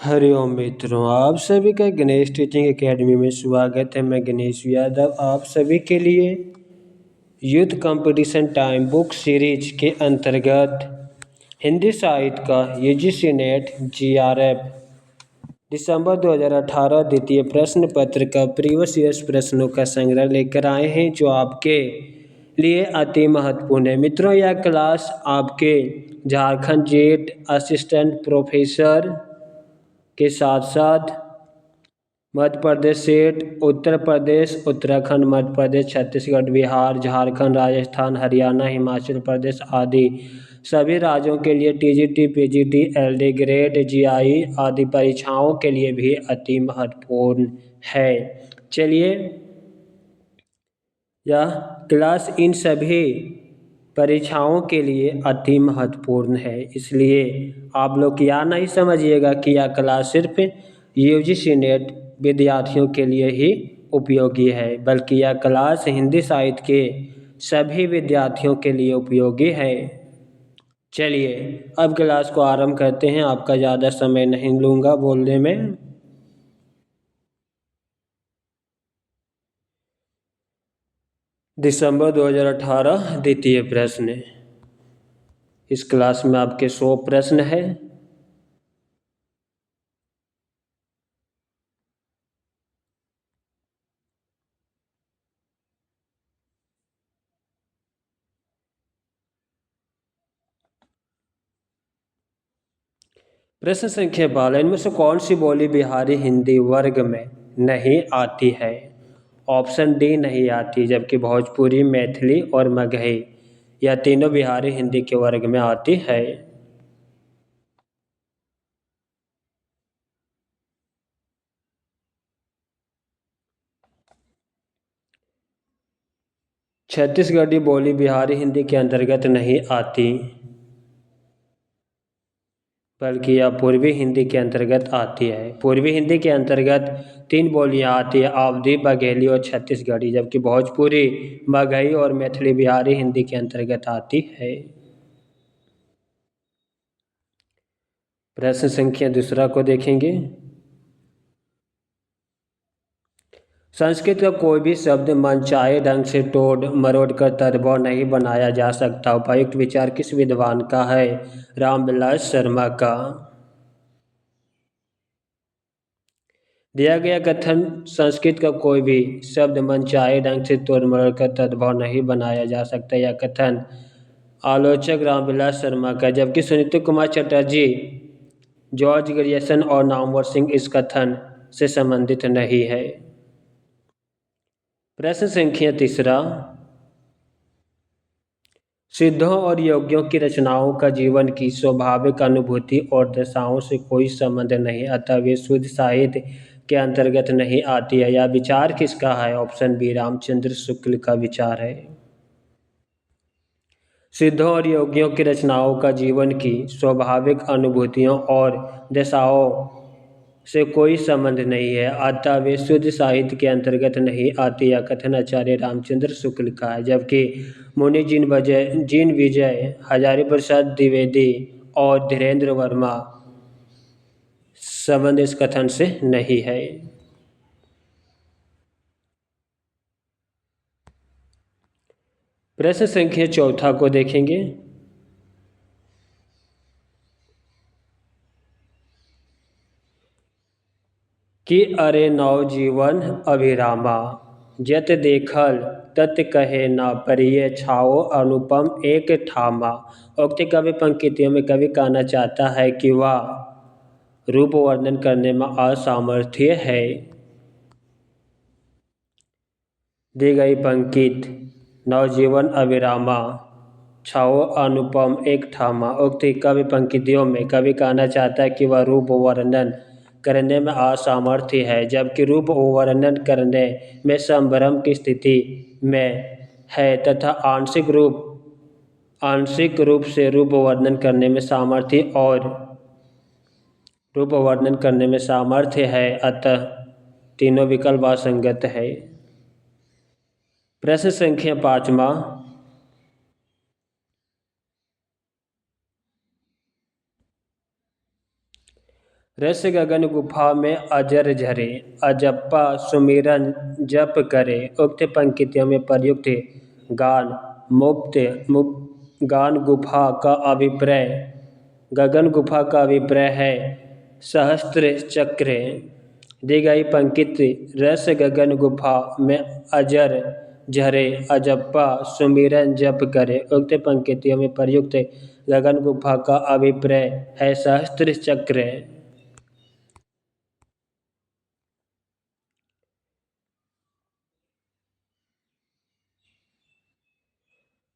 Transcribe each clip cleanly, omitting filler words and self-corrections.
हरिओम मित्रों, आप सभी का गणेश टीचिंग एकेडमी में स्वागत है। मैं गणेश यादव आप सभी के लिए youth competition time book series के अंतर्गत हिंदी साहित्य का यूजीसी नेट जीआरएफ दिसंबर 2018 द्वितीय प्रश्न पत्र का प्रीवियस ईयर्स प्रश्नों का संग्रह लेकर आए हैं, जो आपके लिए अति महत्वपूर्ण है। मित्रों, यह क्लास आपके झारखंड जेट असिस्टेंट प्रोफेसर के साथ साथ मध्य प्रदेश सेठ, उत्तर प्रदेश, उत्तराखंड, मध्य प्रदेश, छत्तीसगढ़, बिहार, झारखंड, राजस्थान, हरियाणा, हिमाचल प्रदेश आदि सभी राज्यों के लिए TGT, PGT, LD grade, GI आदि परीक्षाओं के लिए भी अति महत्वपूर्ण है। चलिए, यह क्लास इन सभी परीक्षाओं के लिए अति महत्वपूर्ण है, इसलिए आप लोग यह नहीं समझिएगा कि यह क्लास सिर्फ यूजीसी नेट विद्यार्थियों के लिए ही उपयोगी है, बल्कि यह क्लास हिंदी साहित्य के सभी विद्यार्थियों के लिए उपयोगी है। चलिए, अब क्लास को आरंभ करते हैं। आपका ज़्यादा समय नहीं लूँगा बोलने में। दिसंबर 2018 द्वितीय प्रश्न। इस क्लास में आपके 100 प्रश्न है। प्रश्न संख्या 12, इनमें से कौन सी बोली बिहारी हिंदी वर्ग में नहीं आती है? ऑप्शन डी नहीं आती, जबकि भोजपुरी, मैथिली और मगही यह तीनों बिहारी हिंदी के वर्ग में आती है। छत्तीसगढ़ी बोली बिहारी हिंदी के अंतर्गत नहीं आती, बल्कि यह पूर्वी हिंदी के अंतर्गत आती है। पूर्वी हिंदी के अंतर्गत 3 बोलियां आती है, अवधी, बघेली और छत्तीसगढ़ी, जबकि भोजपुरी, मगही और मैथिली बिहारी हिंदी के अंतर्गत आती है। प्रश्न संख्या दूसरा को देखेंगे। संस्कृत का कोई भी शब्द मनचाहे ढंग से तोड़ मरोड़ कर तद्भव नहीं बनाया जा सकता। उपयुक्त विचार किस विद्वान का है? रामविलास शर्मा का। दिया गया कथन संस्कृत का कोई भी शब्द मनचाहे ढंग से तोड़ मरोड़ कर तद्भव नहीं बनाया जा सकता, यह कथन आलोचक रामविलास शर्मा का, जबकि सुनीति कुमार चटर्जी, जॉर्ज ग्रियर्सन और नामवर सिंह इस कथन से संबंधित नहीं है। प्रश्न संख्या तीसरा, सिद्धों और योगियों की रचनाओं का जीवन की स्वाभाविक अनुभूति और दशाओं से कोई संबंध नहीं, अतः वे शुद्ध साहित्य के अंतर्गत नहीं आती है। यह विचार किसका है? ऑप्शन बी रामचंद्र शुक्ल का विचार है। सिद्धों और योगियों की रचनाओं का जीवन की स्वाभाविक अनुभूतियों और दशाओं से कोई संबंध नहीं है, अतः वे शुद्ध साहित्य के अंतर्गत नहीं आती। यह कथन आचार्य रामचंद्र शुक्ल का है, जबकि मुनि जिन विजय, हजारी प्रसाद द्विवेदी और धीरेन्द्र वर्मा संबंध इस कथन से नहीं है। प्रश्न संख्या चौथा को देखेंगे। कि अरे नवजीवन अभिरामा, जत देखल तत कहे ना परिय छाओ अनुपम एक ठामा। उक्त कवि पंक्तियों में कवि कहना चाहता है कि वह रूप वर्णन करने में असामर्थ्य है। दी गई पंक्ति नवजीवन अभिरामा, छाओ अनुपम एक ठामा। उक्त कवि पंक्तियों में कवि कहना चाहता है कि वह रूप वर्णन करने में असामर्थ्य है, जबकि रूप वर्णन करने में संभ्रम की स्थिति में है तथा आंशिक रूप से रूप वर्णन करने में सामर्थ्य और रूप वर्णन करने में सामर्थ्य है, अतः तीनों विकल्प असंगत है। प्रश्न संख्या 5वां, रस गगन गुफा में अजर झरे, अजप्पा सुमिरन जप करे। उक्त पंक्तियों में प्रयुक्त गान मुक्त गान गुफा का अभिप्राय गगन गुफा का अभिप्राय है सहस्त्र चक्र। दी गई पंक्ति रस गगन गुफा में अजर झरे, अजप्पा सुमिरन जप करे। उक्त पंक्तियों में प्रयुक्त गगन गुफा का अभिप्राय है सहस्त्र चक्र।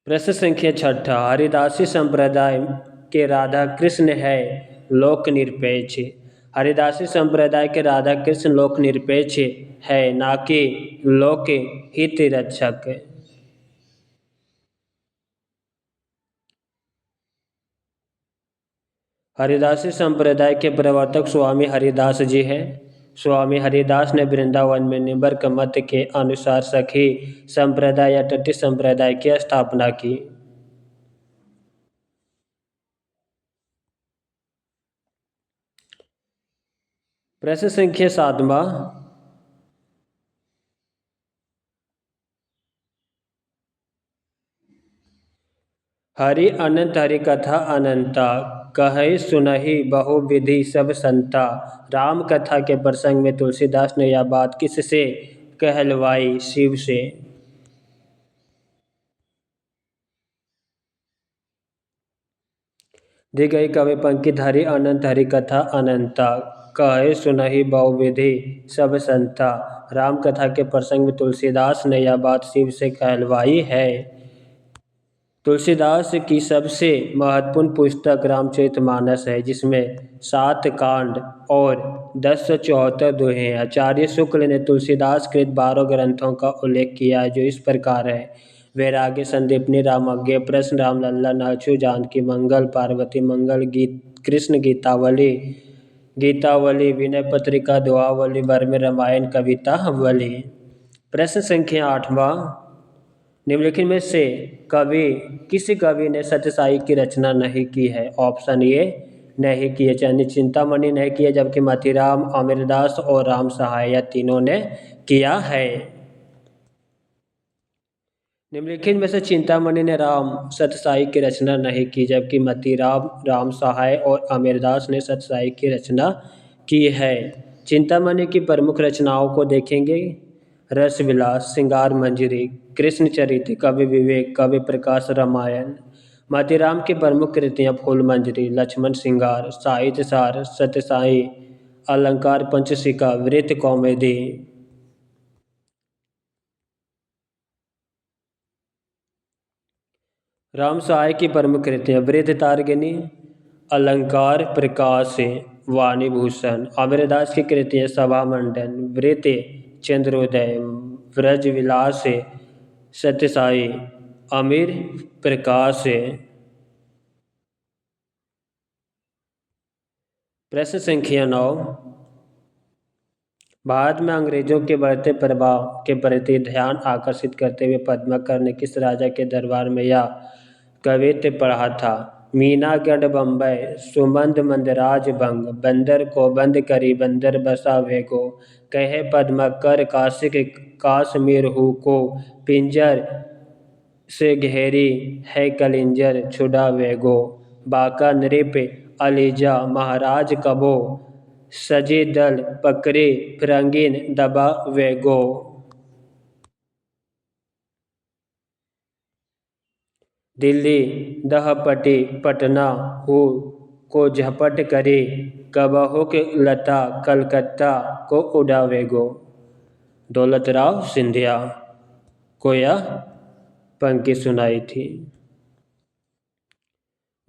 प्रश्न संख्या छठा, हरिदासी संप्रदाय के राधा कृष्ण है लोक निरपेक्ष। हरिदासी संप्रदाय के राधा कृष्ण लोक निरपेक्ष है, ना कि लोक हित रक्षक। हरिदासी संप्रदाय के प्रवर्तक स्वामी हरिदास जी हैं। स्वामी हरिदास ने वृंदावन में निम्बर्क मत के अनुसार सखी संप्रदाय या टट्टी संप्रदाय की स्थापना की। प्रश्न संख्या सातवां, हरि अनंत हरि कथा अनंता, कहे सुनहि बहुविधि सब संता। राम कथा के प्रसंग में तुलसीदास ने यह बात किससे कहलवाई? शिव से। दी गई कवि पंक्ति हरि अनंत हरि कथा अनंता, कहे सुनहि बहुविधि सब संता। राम कथा के प्रसंग में तुलसीदास ने यह बात शिव से कहलवाई है। तुलसीदास की सबसे महत्वपूर्ण पुस्तक रामचरितमानस है, जिसमें 7 कांड और 1074 दोहे हैं। आचार्य शुक्ल ने तुलसीदास कृत 12 ग्रंथों का उल्लेख किया है, जो इस प्रकार है: वैराग्य, संदीपनी, रामज्ञ, प्रश्न, रामलल्ला, नाचू, जानकी मंगल, पार्वती मंगल, कृष्ण गीतावली, गीतावली, विनय पत्रिका, दुआवली, बर्मे रामायण, कवितावली। प्रश्न संख्या 8वां, निम्नलिखित में से किसी कवि ने सत्यसाई की रचना नहीं की है? ऑप्शन ए नहीं की है, यानी चिंतामणि नहीं किया, जबकि मतीराम, अमीरदास और राम सहाय या तीनों ने किया है। निम्नलिखित में से चिंतामणि ने राम सत्यसाई की रचना नहीं की, जबकि मतीराम, राम सहाय और अमीरदास ने सत्यसाई की रचना की है। चिंतामणि की प्रमुख रचनाओं को देखेंगे: रस विलास, श्रृंगार मंजरी, कृष्ण चरित्र, कवि विवेक, कवि प्रकाश, रामायण। मतीराम की प्रमुख कृतियाँ फूल मंजरी, लक्ष्मण श्रृंगार, साहित्य सार, सत्यसाई, अलंकार पंचशिखा, वृत्त कौमुदी। राम सहाय की प्रमुख कृतियाँ वृत्त तारगिनी, अलंकार प्रकाश, वाणी भूषण। अमीरदास की कृतियाँ सभा मंडन, वृत्त चंद्रोदय, व्रज विलास, सत्यसाई, अमीर प्रकाश। प्रश्न संख्या 9, भारत में अंग्रेजों के बढ़ते प्रभाव के प्रति ध्यान आकर्षित करते हुए पद्माकर ने किस राजा के दरबार में यह कवित्त पढ़ा था? मीनागढ़ बम्बई, सुमंद मंदराज बंग, बंदर को बंद करी बंदर बसा वेगो, कहे पद्माकर काशिक काश्मीर हूँ को, पिंजर से घेरी है कलिंजर छुड़ा वेगो, बाका नृप अलीजा महाराज कबो, सजे दल पकड़े फिरंगिन दबा वेगो। दिल्ली दहपटी पटना हूँ को झपट करे, कबहुक लता कलकत्ता को उड़ावेगो। दौलतराव सिंधिया को यह पंक्ति सुनाई थी।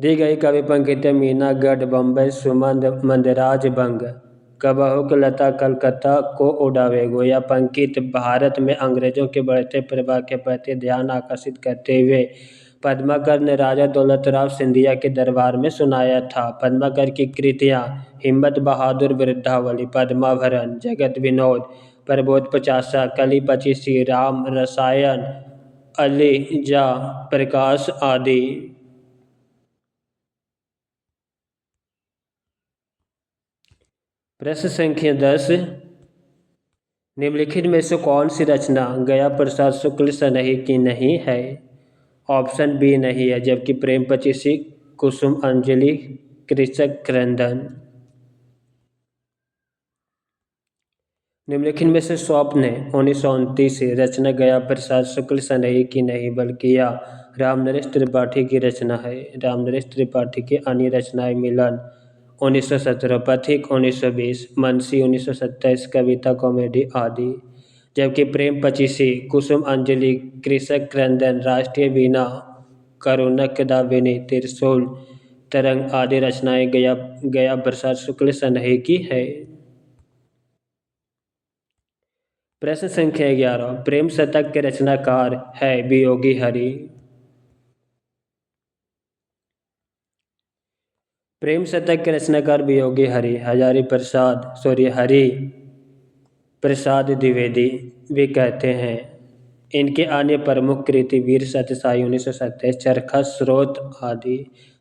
दी गई कवि पंक्ति मीनागढ़ बम्बई, सुमंद मंदराज बंग, कबहुक लता कलकत्ता को उड़ावेगो। यह पंक्ति भारत में अंग्रेजों के बढ़ते प्रभाव के प्रति ध्यान आकर्षित करते हुए पद्माकर ने राजा दौलतराव सिंधिया के दरबार में सुनाया था। पद्माकर की कृतियाँ हिम्मत बहादुर, वृद्धावली, पद्माभरण, जगत विनोद, प्रबोध पचासा, कली पचीसी, राम रसायन, अलीजा प्रकाश आदि। प्रश्न संख्या 10, निम्नलिखित में से कौन सी रचना गया प्रसाद शुक्ल सनही की नहीं है? ऑप्शन बी नहीं है, जबकि प्रेम पचीसी, कुसुम अंजलि, कृषक क्रंदन। निम्नलिखित में से स्वप्न 1929 रचना गया प्रसाद शुक्ल सनही की नहीं बल्कि या रामनरेश त्रिपाठी की रचना है। रामनरेश त्रिपाठी की अन्य रचनाएं मिलन 1917, पथिक 1920, मुंशी 1927, कविता कॉमेडी आदि। जबकि प्रेम पचीसी, कुसुम अंजलि, कृषक क्रंदन, राष्ट्रीय वीणा, करुणक दामिनी, त्रिशूल तरंग आदि रचनाएं गया गया प्रसाद शुक्ल सनही की है। प्रश्न संख्या 11, प्रेम शतक के रचनाकार है वियोगी हरि। प्रेम शतक के रचनाकार वियोगी हरि हरि प्रसाद द्विवेदी भी कहते हैं। इनके अन्य प्रमुख कृति वीर सत्यसाई 1927, चरखा स्रोत आदि।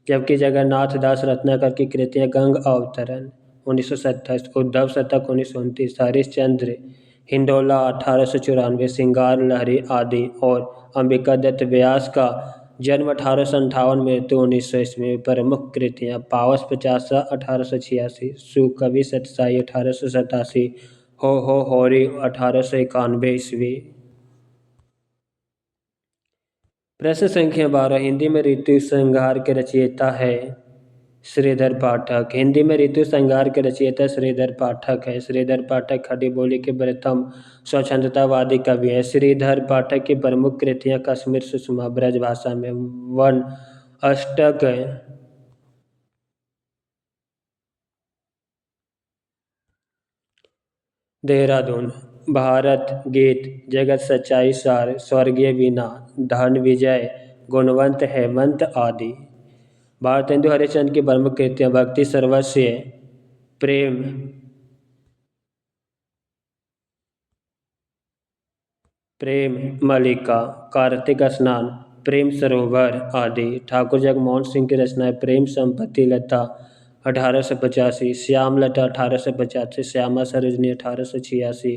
जबकि जगन्नाथ दास रत्नाकर की कृतियां गंग अवतरण 1927, उद्धव शतक 1929, हरिश्चंद्र हिंडोला 1894, सिंगार लहरी आदि और अंबिका दत्त व्यास का जन्म 1858, मृत्यु 1900 में प्रमुख कृतियां पावस पचासा 1886, सुकवि सतसाई 1887, हो होरी 1891 ईस्वी। प्रश्न संख्या 12, हिंदी में ऋतु संहार के रचयिता है श्रीधर पाठक। हिंदी में ऋतु संहार के रचयिता श्रीधर पाठक है। श्रीधर पाठक खड़ी बोली के प्रथम स्वतंत्रतावादी कवि हैं। श्रीधर पाठक की प्रमुख कृतियां कश्मीर सुषमा, ब्रजभाषा में, वन अष्टक, देहरादून, भारत गीत, जगत सच्चाई सार, स्वर्गीय वीणा, धन विजय, गुणवंत हेमंत आदि। भारतेंदु हरिश्चंद्र की प्रमुख कृतियां भक्ति सर्वस्व, प्रेम प्रेम मल्लिका, कार्तिक स्नान, प्रेम सरोवर आदि। ठाकुर जगमोहन सिंह की रचनाएं प्रेम संपत्ति लता 1885, श्याम लता 1885, श्यामा सरोजनी 1886,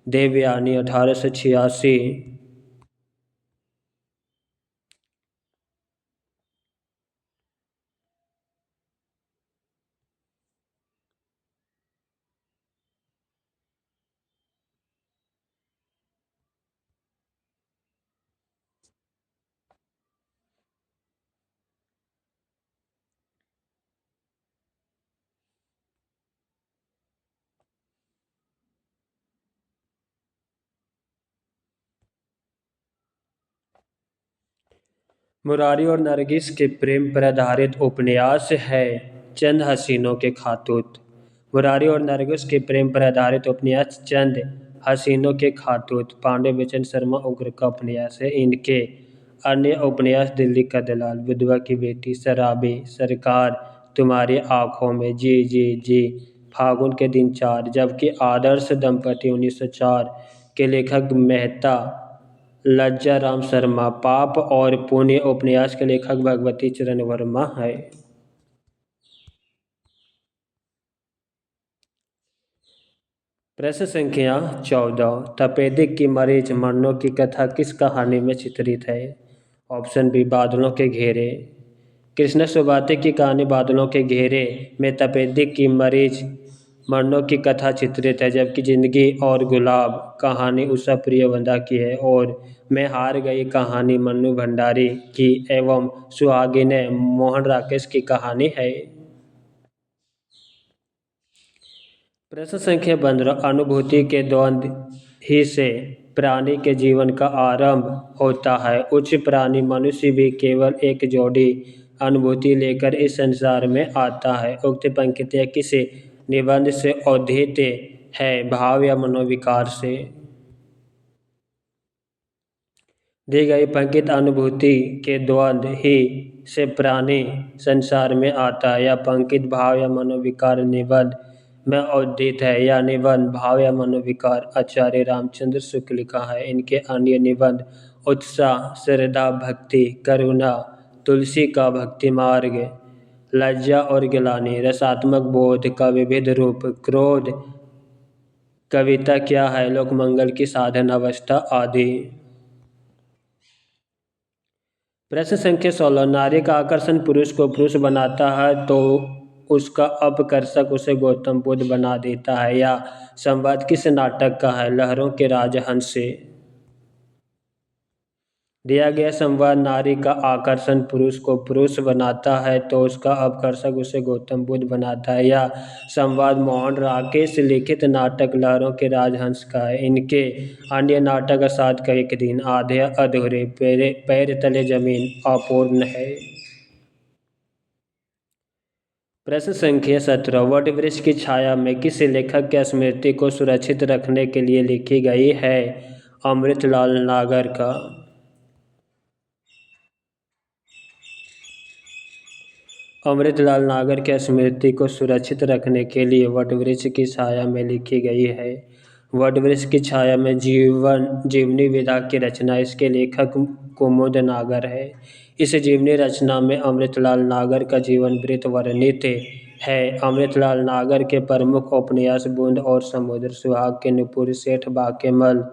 देवयानी 1886। मुरारी और नरगिस के प्रेम पर आधारित उपन्यास है चंद हसीनों के खातूत। मुरारी और नरगिस के प्रेम पर आधारित उपन्यास चंद हसीनों के खातूत पांडे बिचन शर्मा उग्र का उपन्यास है। इनके अन्य उपन्यास दिल्ली का दलाल, विधवा की बेटी, शराबी, सरकार तुम्हारी आंखों में, जी जी जी, फागुन के दिन 4। जबकि आदर्श दंपति 1904 के लेखक मेहता लज्जा राम शर्मा, पाप और पुण्य उपन्यास के लेखक भगवती चरण वर्मा है। प्रश्न संख्या 14, तपेदिक की मरीच मरनों की कथा किस कहानी में चित्रित है? ऑप्शन बी बादलों के घेरे। कृष्ण सुबाते की कहानी बादलों के घेरे में तपेदिक की मरीच मरनों की कथा चित्रित है। जबकि जिंदगी और गुलाब कहानी उषा प्रियवंदा की है और मैं हार गई कहानी मन्नू भंडारी की एवं सुहागिन मोहन राकेश की कहानी है। प्रश्न संख्या 15, अनुभूति के द्वंद्व ही से प्राणी के जीवन का आरंभ होता है। उच्च प्राणी मनुष्य भी केवल एक जोड़ी अनुभूति लेकर इस संसार में आता है। उक्त पंक्तियाँ किस निबंध से उद्धृत है? भाव या मनोविकार से? दी गई पंक्ति अनुभूति के द्वंद्व ही से प्राणी संसार में आता है या पंक्ति भाव या मनोविकार निबंध में उद्धृत है या निबंध भाव या मनोविकार आचार्य रामचंद्र शुक्ल का है। इनके अन्य निबंध उत्साह, श्रद्धा, भक्ति, करुणा, तुलसी का भक्ति मार्ग, लज्जा और गिलानी, रसात्मक बोध का विविध रूप, क्रोध, कविता क्या है, लोकमंगल की साधन अवस्था आदि। प्रश्न संख्या 16, नारी का आकर्षण पुरुष को पुरुष बनाता है तो उसका अपकर्षक उसे गौतम बुद्ध बना देता है, या संवाद किस नाटक का है, लहरों के राजहंस से। दिया गया संवाद नारी का आकर्षण पुरुष को पुरुष बनाता है तो उसका अपकर्षक उसे गौतम बुद्ध बनाता है, या संवाद मोहन राकेश लिखित नाटक लहरों के राजहंस का है। इनके अन्य नाटक सात का एक दिन, आधे अधूरे, पैर तले जमीन अपूर्ण है। प्रश्न संख्या 17, वट वृक्ष की छाया में किस लेखक की स्मृति को सुरक्षित रखने के लिए लिखी गई है, अमृतलाल नागर का। अमृतलाल नागर की स्मृति को सुरक्षित रखने के लिए वटवृक्ष की छाया में लिखी गई है। वटवृक्ष की छाया में जीवनी विधा की रचना, इसके लेखक कुमुद नागर है। इस जीवनी रचना में अमृतलाल नागर का जीवन वृत्त वर्णित है। अमृतलाल नागर के प्रमुख उपन्यास बूंद और समुद्र, सुहाग के नुपुर, सेठ बाकेमल,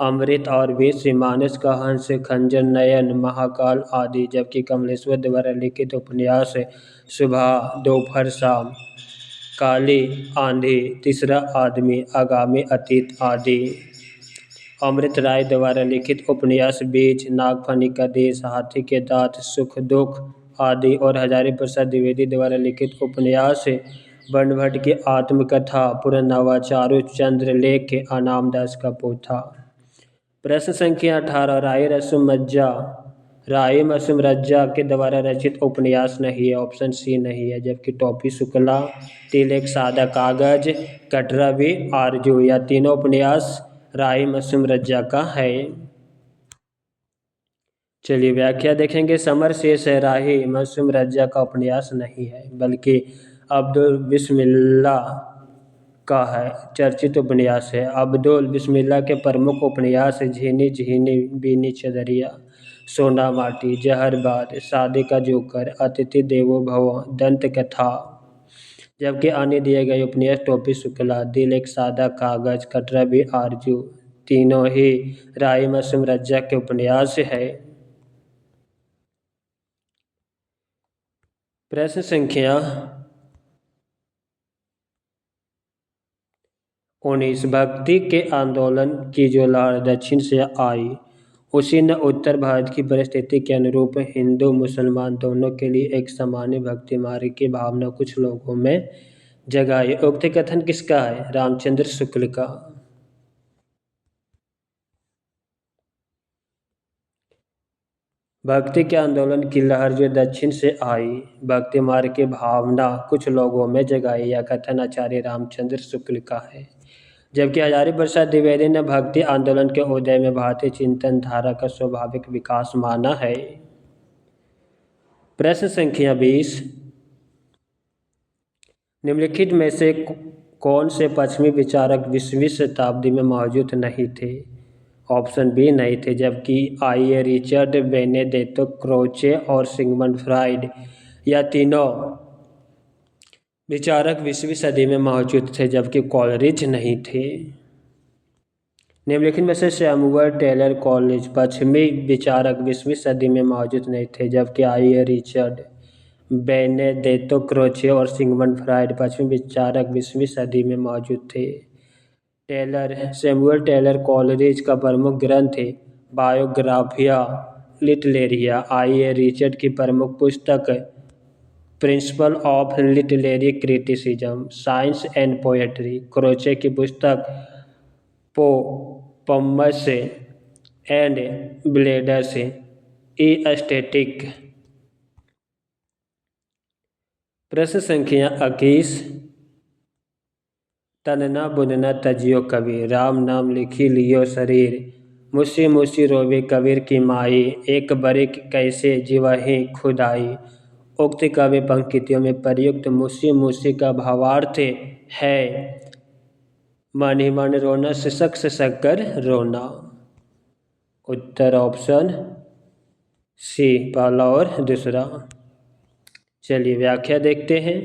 अमृत और वीरमानस का हंस, खंजर नयन, महाकाल आदि, जबकि कमलेश्वर द्वारा लिखित उपन्यास सुबह, दोपहर, शाम, काली आंधी, तीसरा आदमी, आगामी अतीत आदि। अमृत राय द्वारा लिखित उपन्यास बीज, नागफनी का देश, हाथी के दांत, सुख दुख आदि, और हजारी प्रसाद द्विवेदी द्वारा लिखित उपन्यास बनभट्ट की आत्मकथा, पुरनवा, चारु चंद्रलेख, अनामदास का पोथा। प्रश्न संख्या 18, राई मसूम रज्जा के द्वारा रचित उपन्यास नहीं है, ऑप्शन सी नहीं है, जबकि टॉफी शुक्ला, तिल एक सादा कागज, कटरा भी आरजू, या तीनों उपन्यास राई मसूम रज्जा का है। चलिए व्याख्या देखेंगे। समर शेष है राही मसूम रज्जा का उपन्यास नहीं है, बल्कि अब्दुल बिस्मिल्ला का है, चर्चित उपन्यास है। अब्दुल बिस्मिल्ला के प्रमुख उपन्यास झीनी झीनी बीनी चदरिया, सोना माटी, जहरबाद, शादी का जोकर, अतिथि देवो भव, दंत कथा, जबकि अन्य दिए गए उपन्यास टोपी शुक्ला, दिल एक सादा कागज, कटरा भी आरजू, तीनों ही राई मसूम रज्जा के उपन्यास है। प्रश्न संख्या 19, भक्ति के आंदोलन की जो लहर दक्षिण से आई उसी ने उत्तर भारत की परिस्थिति के अनुरूप हिंदू मुसलमान दोनों के लिए एक सामान्य भक्ति मार्ग की भावना कुछ लोगों में जगाई। उक्त कथन किसका है, रामचंद्र शुक्ल का। भक्ति के आंदोलन की लहर जो दक्षिण से आई, भक्ति मार्ग की भावना कुछ लोगों में जगाई, यह कथन आचार्य रामचंद्र शुक्ल का है, जबकि हजारी प्रसाद द्विवेदी ने भक्ति आंदोलन के उदय में भारतीय चिंतन धारा का स्वाभाविक विकास माना है। प्रश्न संख्या 20, निम्नलिखित में से कौन से पश्चिमी विचारक 20वीं शताब्दी में मौजूद नहीं थे, ऑप्शन बी नहीं थे, जबकि आइए रिचर्ड, बेनेडिक्टो क्रोचे और सिगमंड फ्राइड, या तीनों विचारक 20वीं सदी में मौजूद थे, जबकि कॉलरिज नहीं थे। निम्नलिखित में से सैमुअल टेलर कॉलेज पश्चिमी विचारक 20वीं सदी में मौजूद नहीं थे, जबकि आइए रिचर्ड, बेनेडिक्टो क्रोचे और सिगमंड फ्राइड पश्चिमी विचारक 20वीं सदी में मौजूद थे। सैमुअल टेलर कॉलरिज का प्रमुख ग्रंथ बायोग्राफिया लिटरेरिया, आइए रिचर्ड की प्रमुख पुस्तक principle of literary criticism, science and poetry, Croce की पुस्तक पोम्स एंड ब्लेडर्स एस्थेटिक। प्रश्न संख्या 21, तनना बुनना तजियो कबीर, राम नाम लिखी लियो शरीर, मुसी मुसी रोवे कबीर की माई, एक बरिक कैसे जीवहि खुदाई। उक्त काव्य पंक्तियों में प्रयुक्त मुसी मुसी का भावार्थ है मन ही मन रोना, सिसक सिसक कर रोना। उत्तर ऑप्शन सी, पहला और दूसरा। चलिए व्याख्या देखते हैं।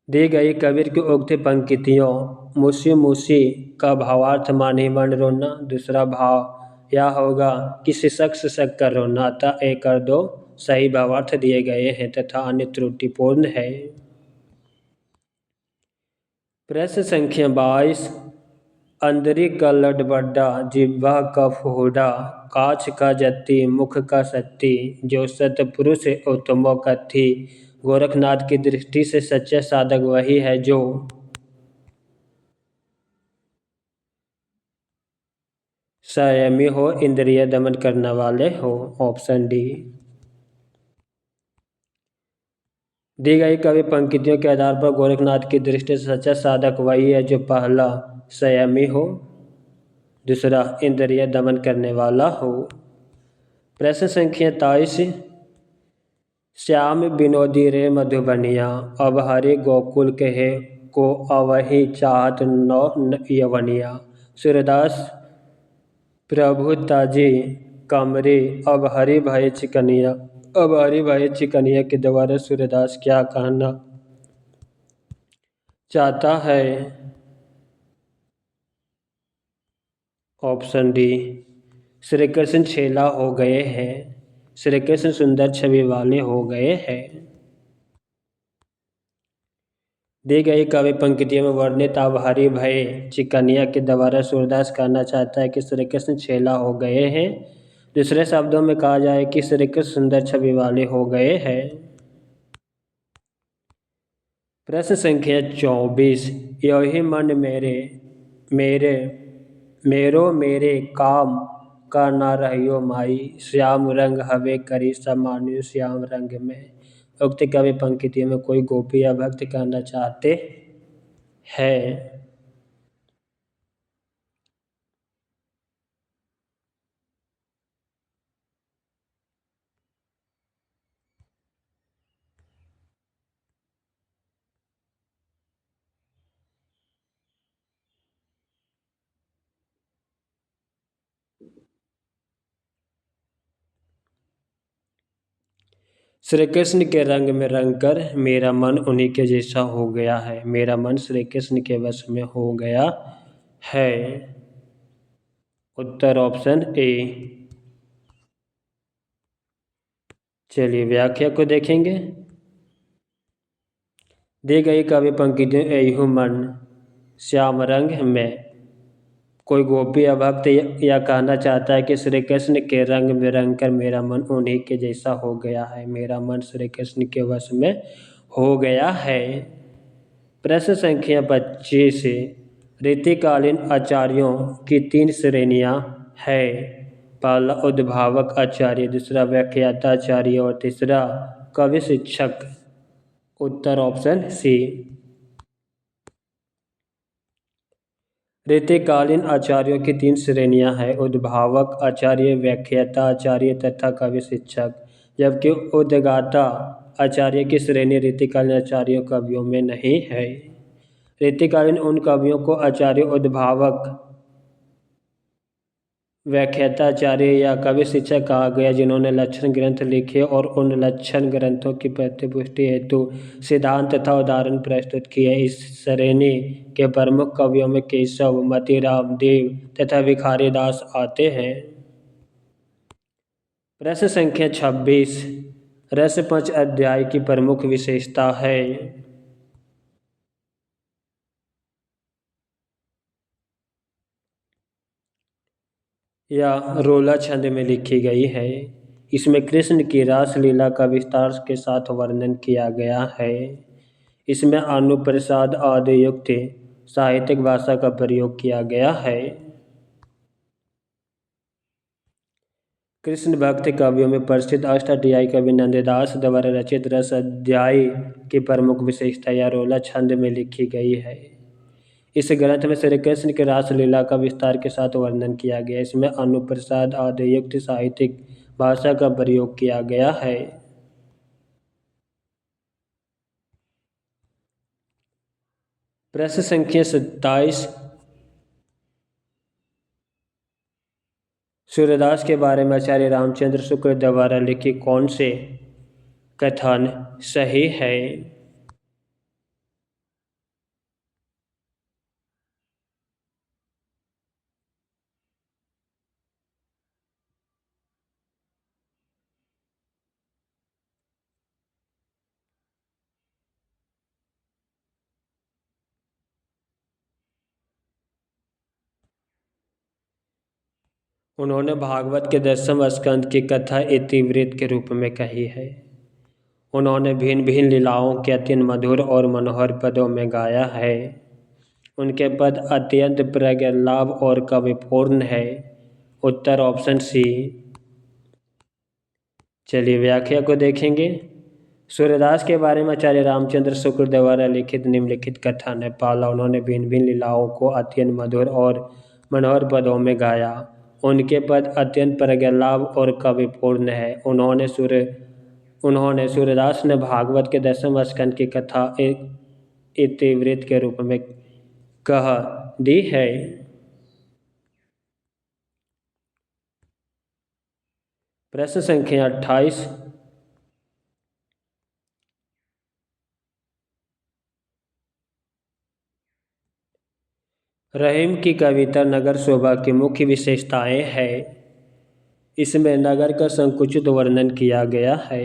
दी गई कबीर की उक्त पंक्तियों मुसी मुसी का भावार्थ मानी मन रोना, दूसरा भाव यह होगा किसी शख्स शक कर रोना, अतः एक और दो सही भावार्थ दिए गए हैं तथा अन्य त्रुटिपूर्ण है। प्रश्न संख्या 22। अंदरी का लडबड्डा, जिह्वा का फुहुड़ा, काछ का जत्ती, मुख का सत्ती, जो सतपुरुष उत्तमों कथी। गोरखनाथ की दृष्टि से सच्चा साधक वही है जो संयमी हो, इंद्रिय दमन करने वाले हो। Option D. दी गई कवि पंक्तियों के आधार पर गोरखनाथ की दृष्टि से सच्चा साधक वही है जो पहला संयमी हो, दूसरा इंद्रिय दमन करने वाला हो। प्रश्न संख्या 23। श्याम विनोदी रे मधुबनिया, अब हरि गोकुल कहे को अवहि चाहत नौ यवनिया। सूरदास प्रभु ताजी कमरे, अब हरि भय चिकनिया। अब हरि भय चिकनिया के द्वारा सूरदास क्या कहना चाहता है। Option D. श्री कृष्ण छेला हो गए हैं, श्री कृष्ण सुंदर छवि वाले हो गए हैं। दी गई कवि पंक्तियों में वर्णित अब हरि भय चिकनिया के द्वारा सूरदास कहना चाहता है कि श्री कृष्ण छेला हो गए हैं। दूसरे शब्दों में कहा जाए कि श्री कृष्ण सुंदर छवि वाले हो गए हैं। प्रश्न संख्या 24। यही मन मेरे मेरे मेरो मेरे काम का ना रहियो माई, श्याम रंग हवे करी समान्यु श्याम रंग में। उक्त कवि पंक्ति में कोई गोपी या भक्त कहना चाहते हैं। श्री कृष्ण के रंग में रंग कर मेरा मन उन्हीं के जैसा हो गया है, मेरा मन श्री कृष्ण के वश में हो गया है। उत्तर ऑप्शन ए। चलिए व्याख्या को देखेंगे। दी गई कवि पंक्तियों एहू मन श्याम रंग में कोई गोपी या भक्त यह कहना चाहता है कि श्री कृष्ण के रंग में रंग कर मेरा मन उन्हीं के जैसा हो गया है, मेरा मन श्री कृष्ण के वश में हो गया है। प्रश्न संख्या 25। रीतिकालीन आचार्यों की 3 श्रेणियां है। पहला उद्भावक आचार्य, दूसरा व्याख्याता आचार्य और तीसरा कवि शिक्षक। उत्तर ऑप्शन सी। रीतिकालीन आचार्यों की 3 श्रेणियां हैं, उद्भावक आचार्य, व्याख्याता आचार्य तथा कवि शिक्षक। जबकि उद्गाता आचार्य की श्रेणी रीतिकालीन आचार्यों कवियों में नहीं है। रीतिकालीन उन कवियों को आचार्य, उद्भावक, व्याख्याताचार्य या कवि शिक्षक कहा गया जिन्होंने लक्षण ग्रंथ लिखे और उन लक्षण ग्रंथों की प्रतिपुष्टि हेतु सिद्धांत तथा उदाहरण प्रस्तुत किए। इस श्रेणी के प्रमुख कवियों में केशव, मतीराम, देव तथा भिखारी दास आते हैं। प्रश्न संख्या 26। रस पंच अध्याय की प्रमुख विशेषता है। या रोला छंद में लिखी गई है। इसमें कृष्ण की रास लीला का विस्तार के साथ वर्णन किया गया है। इसमें अनुप्रसाद आदि युक्त साहित्यिक भाषा का प्रयोग किया गया है। कृष्ण भक्त काव्यों में प्रसिद्ध अष्टाध्यायी कवि नंददास द्वारा रचित रस अध्याय की प्रमुख विशेषता या रोला छंद में लिखी गई है। इस ग्रंथ में श्री कृष्ण की रास लीला का विस्तार के साथ वर्णन किया गया। इसमें अनुप्रसाद आदि युक्त साहित्यिक भाषा का प्रयोग किया गया है। प्रश्न संख्या 27। सूर्यदास के बारे में आचार्य रामचंद्र शुक्ल द्वारा लिखी कौन से कथन सही है? उन्होंने भागवत के 10वें स्कंद की कथा इतिवृत्त के रूप में कही है। उन्होंने भिन्न भिन्न लीलाओं के अत्यंत मधुर और मनोहर पदों में गाया है। उनके पद अत्यंत प्रगल्भ और कविपूर्ण है। उत्तर ऑप्शन सी। चलिए व्याख्या को देखेंगे। सूर्यदास के बारे में आचार्य रामचंद्र शुक्ल द्वारा लिखित निम्नलिखित कथन है। पहला, उन्होंने भिन्न भिन्न लीलाओं को अत्यंत मधुर और मनोहर पदों में गाया। उनके पद अत्यंत प्रगल्भ और कविपूर्ण है। उन्होंने सूर्यदास ने भागवत के 10वें स्कंद की कथा इतिवृत्त के रूप में कह दी है। प्रश्न संख्या 28। रहीम की कविता नगर शोभा की मुख्य विशेषताएं हैं। इसमें नगर का संकुचित वर्णन किया गया है।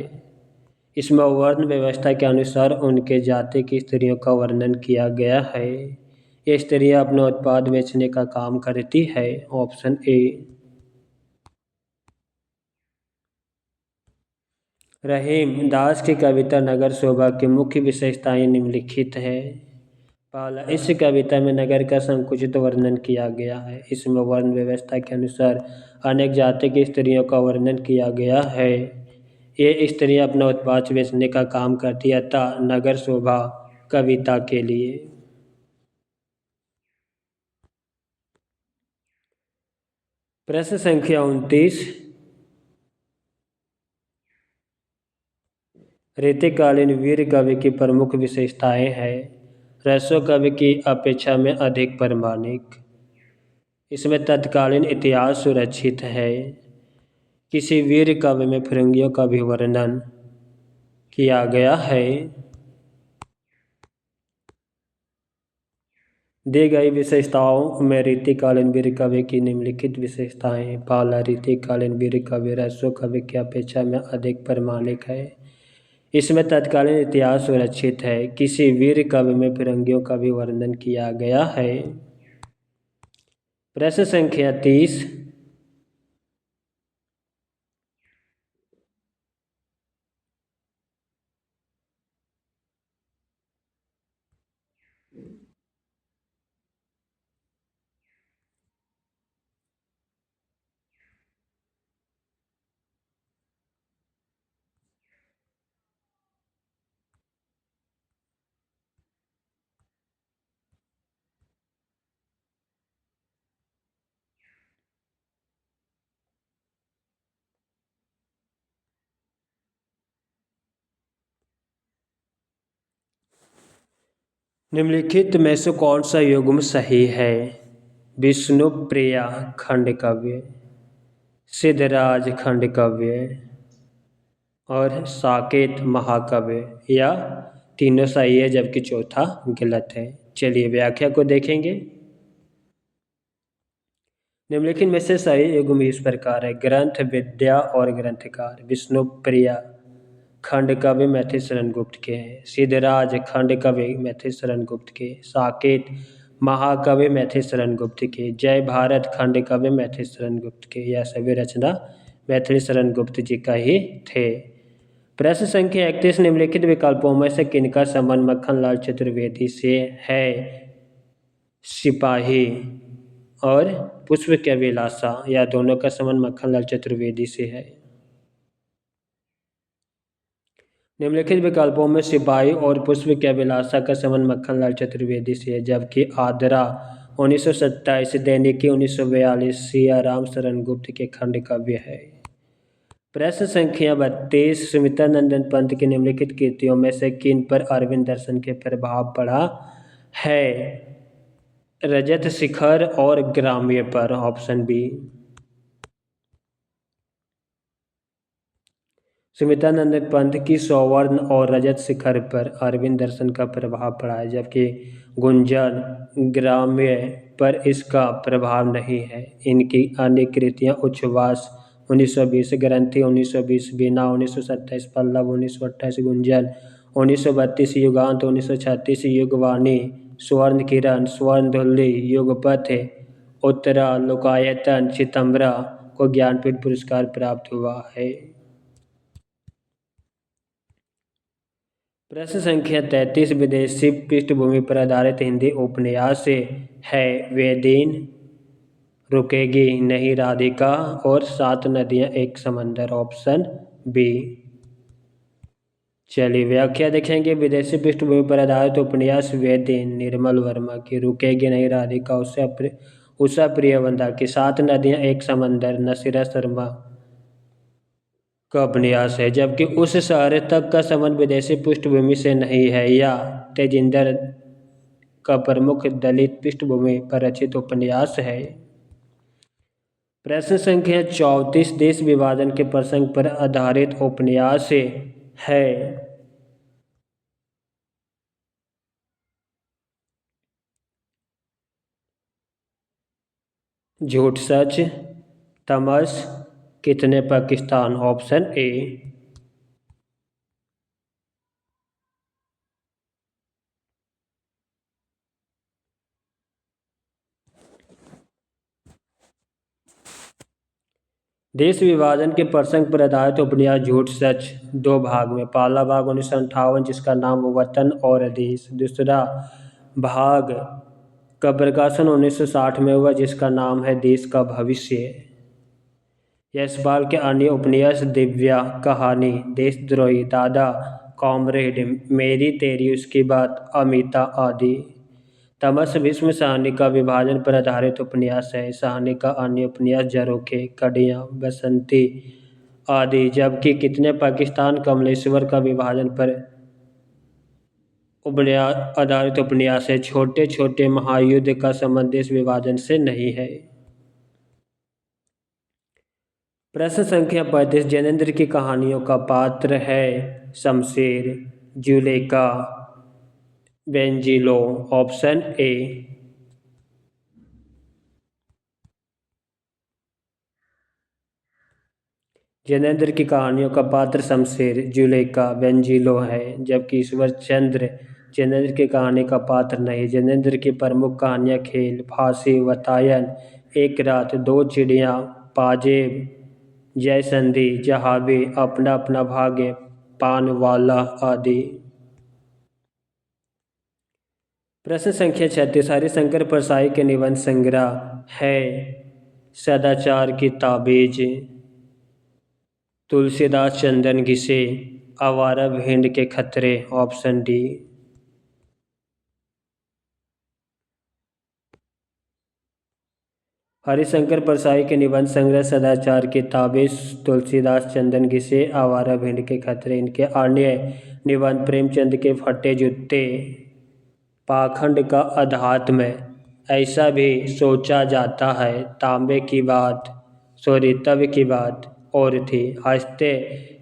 इसमें वर्ण व्यवस्था के अनुसार उनके जाति की स्त्रियों का वर्णन किया गया है। ये स्त्रियां अपना उत्पाद बेचने का काम करती है। Option A. रहीम दास की कविता नगर शोभा की मुख्य विशेषताएं निम्नलिखित है। पहला, इस कविता में नगर का संकुचित वर्णन किया गया है। इसमें वर्ण व्यवस्था के अनुसार अनेक जाति की स्त्रियों का वर्णन किया गया है। ये स्त्रियां अपना उत्पाद बेचने का काम करती है, अतः नगर शोभा कविता के लिए। प्रश्न संख्या 29। रीतिकालीन वीर कवि की प्रमुख विशेषताएं हैं। ह्रस्व कवि की अपेक्षा में अधिक प्रामाणिक। इसमें तत्कालीन इतिहास सुरक्षित है। किसी वीर काव्य में फिरंगियों का भी वर्णन किया गया है। दी गई विशेषताओं में रीतिकालीन वीर काव्य की निम्नलिखित विशेषताएं। पहला, रीतिकालीन वीर काव्य ह्रस्व काव्य की अपेक्षा में अधिक प्रामाणिक है। इसमें तत्कालीन इतिहास सुरक्षित है। किसी वीर काव्य में फिरंगियों का भी वर्णन किया गया है। प्रश्न संख्या 30। निम्नलिखित में से कौन सा युग्म सही है? विष्णु प्रिया खंड काव्य, सिद्धराज खंड काव्य और साकेत महाकाव्य, या तीनों सही है जबकि चौथा गलत है। चलिए व्याख्या को देखेंगे। निम्नलिखित में से सही युग्म इस प्रकार है। ग्रंथ विद्या और ग्रंथकार विष्णु प्रिया खंड काव्य मैथिली शरण गुप्त के हैं। सिद्धराज खंड काव्य मैथिली शरण गुप्त के। साकेत महाकाव्य मैथिली शरण गुप्त के। जय भारत खंड काव्य मैथिली शरण गुप्त के। यह सभी रचना मैथिली शरण गुप्त जी का ही थे। प्रश्न संख्या 31। निम्नलिखित विकल्पों में से किनका संबंध मक्खनलाल चतुर्वेदी से है? सिपाही और पुष्प के अभिलाषा, या दोनों का संबंध मक्खनलाल चतुर्वेदी से है। निम्नलिखित विकल्पों में सिपाही और पुष्प के अभिलाषा का संबंध मक्खनलाल चतुर्वेदी से है, जबकि आदरा 1927, दैनिकी 1942 सिया राम शरण गुप्त के खंड काव्य है। प्रश्न संख्या 32। सुमित्रानंदन पंत की निम्नलिखित कृतियों में से किन पर अरविंद दर्शन के प्रभाव पड़ा है? रजत शिखर और ग्राम्य पर। Option B. सुमित्रानंद पंथ की स्वर्ण और रजत शिखर पर अरविंद दर्शन का प्रभाव पड़ा है, जबकि गुंजन ग्राम्य पर इसका प्रभाव नहीं है। इनकी अन्य कृतियाँ उच्छ्वास 1920, ग्रंथि 1920, वीणा 1927, पल्लव 1928, गुंजन 1932, युगांत 1936, युगवाणी, स्वर्ण किरण, स्वर्ण धुल्ली, युगपथ, उत्तरा लोकायतन, चितंबरा को ज्ञानपीठ पुरस्कार प्राप्त हुआ है। प्रश्न संख्या 33 विदेशी पृष्ठभूमि पर आधारित हिंदी उपन्यास है वे दिन, रुकेगी नहीं राधिका और सात नदियां एक समंदर। Option B. चलिए व्याख्या देखेंगे। विदेशी पृष्ठभूमि पर आधारित उपन्यास वे दिन निर्मल वर्मा की, रुकेगी नहीं राधिका उषा प्रियवंदा की, सात नदियां एक समंदर नसीरा शर्मा का उपन्यास है। जबकि उस शहर तक का संबंध विदेशी पृष्ठभूमि से नहीं है या तेजिंदर का प्रमुख दलित पृष्ठभूमि पर रचित उपन्यास है। प्रश्न संख्या 34 देश विभाजन के प्रसंग पर आधारित उपन्यास है झूठ सच, तमस, कितने पाकिस्तान। Option A. देश विभाजन के प्रसंग पर आधारित उपन्यास झूठ सच दो भाग में। पहला भाग 1958 जिसका नाम वतन और देश, दूसरा भाग का प्रकाशन 1960 में हुआ जिसका नाम है देश का भविष्य। यशपाल के अन्य उपन्यास दिव्या, कहानी, देशद्रोही, दादा, कॉमरेड, मेरी तेरी उसकी बात, अमिता आदि। तमस भीष्म साहनी का विभाजन पर आधारित उपन्यास है। साहनी का अन्य उपन्यास झरोखे, कड़ियाँ, बसंती आदि। जबकि कितने पाकिस्तान कमलेश्वर का विभाजन पर आधारित उपन्यास है। छोटे छोटे महायुद्ध का संबंध देश विभाजन से नहीं है। प्रश्न संख्या 35 जैनेन्द्र की कहानियों का पात्र है शमशेर, जुलेखा, बेंजिलो। Option A. जैनेन्द्र की कहानियों का पात्र शमशेर, जुलेखा, बेंजिलो है, जबकि ईश्वर चंद्र जैनेन्द्र की कहानी का पात्र नहीं। जैनेन्द्र की प्रमुख कहानियाँ खेल, फांसी, वतायन, एक रात, दो चिड़ियाँ, पाजेब, जय संधि, जहाबी, अपना अपना भाग्य, पानवाला आदि। प्रश्न संख्या 36 हरिशंकर परसाई के निबंध संग्रह है सदाचार की ताबीज, तुलसीदास चंदन घिसे, आवारा भेड़ के खतरे। Option D. हरिशंकर परसाई के निबंध संग्रह सदाचार की ताबीज, तुलसीदास चंदन घिसे, आवारा भेड़ के खतरे। इनके अन्य निबंध प्रेमचंद के फटे जूते, पाखंड का अध्यात्म, ऐसा भी सोचा जाता है, तांबे की बात, तब की बात और थी, हंसते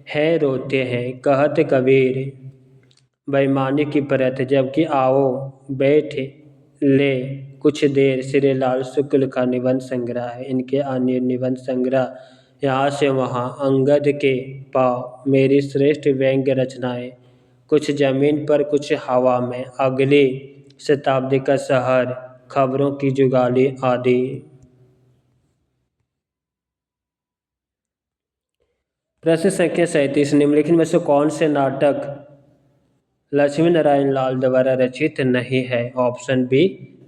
हैं रोते हैं, कहत कबीर, बेईमानी की परत। जबकि आओ बैठ ले कुछ देर, श्रीलाल शुक्ल का निबंध संग्रह है। इनके अन्य निबंध संग्रह यहाँ से वहाँ, अंगद के पाँव, मेरी श्रेष्ठ व्यंग्य रचनाएं, कुछ जमीन पर कुछ हवा में, अगली शताब्दी का शहर, खबरों की जुगाली आदि। प्रश्न संख्या 37 निम्नलिखित में से कौन से नाटक लक्ष्मी नारायण लाल द्वारा रचित नहीं है। ऑप्शन बी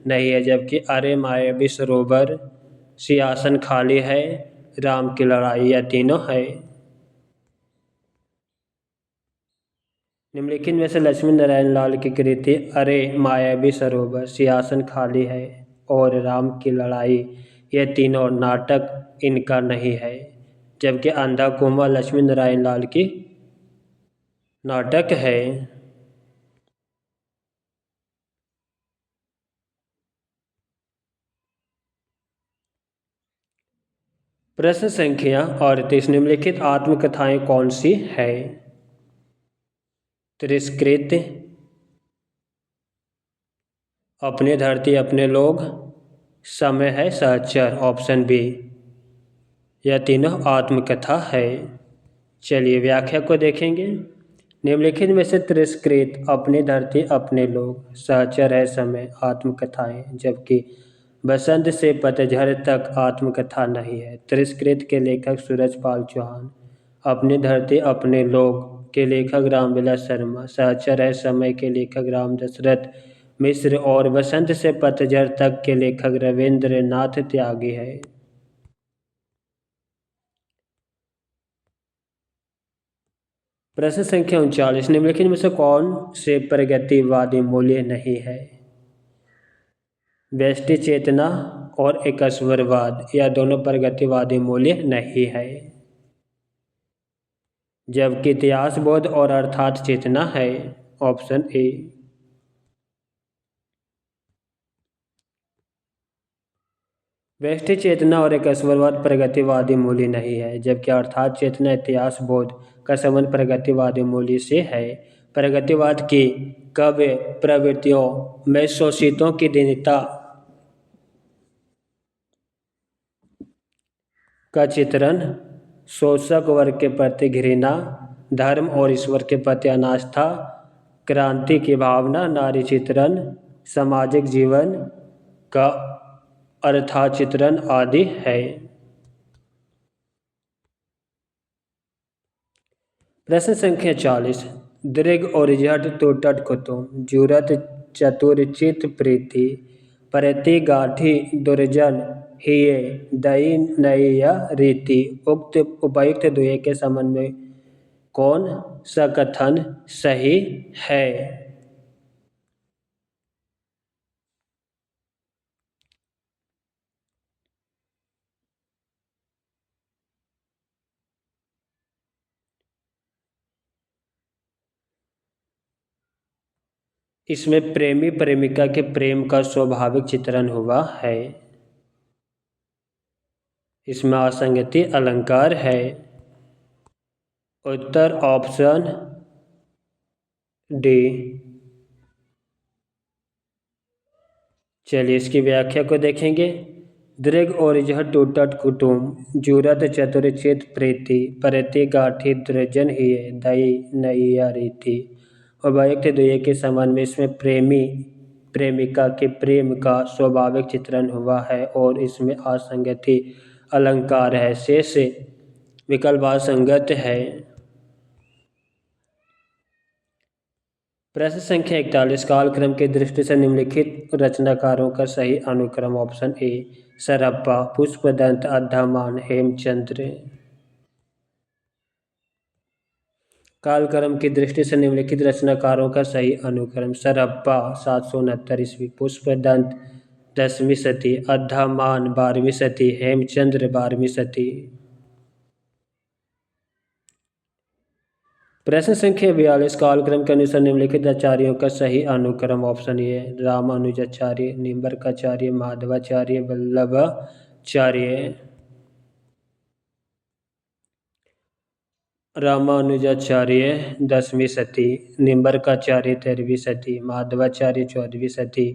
नहीं है, जबकि अरे मायावी सरोवर, सिंहासन खाली है, राम की लड़ाई, यह तीनों है। निम्नलिखित में से लक्ष्मी नारायण लाल की कृति अरे मायावी सरोवर, सिंहासन खाली है और राम की लड़ाई, ये तीनों नाटक इनका नहीं है। जबकि अंधा कुआं लक्ष्मी नारायण लाल की नाटक है। प्रश्न संख्या 38, निम्नलिखित आत्मकथाएं कौन सी है? तिरस्कृत, अपने धरती अपने लोग, समय है सहचर, ऑप्शन बी। यह तीनों आत्मकथा है। चलिए व्याख्या को देखेंगे। निम्नलिखित में से तिरस्कृत, अपनी धरती अपने लोग, सहचर है समय, आत्मकथाएं, जबकि बसंत से पतझड़ तक आत्मकथा नहीं है। तिरस्कृत के लेखक सूरजपाल चौहान, अपनी धरती अपने लोग के लेखक रामविलास शर्मा, सहचर है समय के लेखक राम दशरथ मिश्र और बसंत से पतझड़ तक के लेखक रविंद्र नाथ त्यागी है। प्रश्न संख्या 39, निम्नलिखित में से कौन से प्रगतिवादी मूल्य नहीं है? व्यष्टि चेतना और एकस्वरवाद, यह दोनों प्रगतिवादी मूल्य नहीं है। जबकि इतिहास बोध और अर्थात चेतना है, ऑप्शन ए। व्यष्टि चेतना और एकस्वरवाद प्रगतिवादी मूल्य नहीं है, जबकि अर्थात चेतना इतिहास बोध का संबंध प्रगतिवादी मूल्य से है। प्रगतिवाद की काव्य प्रवृत्तियों में शोषितों की दीनता का चित्रण, शोषक वर्ग के प्रति घृणा, धर्म और ईश्वर के प्रति अनास्था, क्रांति की भावना, नारी चित्रण, सामाजिक जीवन का अर्था चित्रण आदि है। प्रश्न संख्या 40, दृग और जट टूटट कुतुम, जुरत चतुर चित प्रीति, प्रति गाठी दुर्जन हिये दई नैया रीति। उक्त उपर्युक्त दुए के संबंध में कौन सा कथन सही है? इसमें प्रेमी प्रेमिका के प्रेम का स्वाभाविक चित्रण हुआ है। इसमें असंगति अलंकार है। उत्तर ऑप्शन डी। चलिए इसकी व्याख्या को देखेंगे। दृग और जह टूटट कुटुम, जुरत चतुर चित प्रीति, प्रति गाठी द्रजन ही दई नैया रीति। उपर्युक्त दुए के संबंध में इसमें प्रेमी प्रेमिका के प्रेम का स्वाभाविक चित्रण हुआ है और इसमें असंगति अलंकार है। शेष विकल्प असंगत है। प्रश्न संख्या 41, कालक्रम की दृष्टि से निम्नलिखित रचनाकारों का सही अनुक्रम, ऑप्शन ए। सरप्पा, पुष्पदंत, अद्दामान, हेमचंद्र। कालक्रम की दृष्टि से निम्नलिखित रचनाकारों का सही अनुक्रम, सरप्पा 769 ईस्वी, पुष्पदंत 10वीं सदी, अद्दामान 12वीं सदी, हेमचंद्र 12वीं सदी। प्रश्न संख्या 42, कालक्रम के अनुसार निम्नलिखित आचार्यों का सही अनुक्रम, ऑप्शन ए। रामानुजाचार्य, निम्बर्काचार्य, माधवाचार्य, वल्लभाचार्य। रामानुजाचार्य 10वीं सदी, निम्बर्काचार्य 13वीं सदी, माधवाचार्य 14वीं सदी,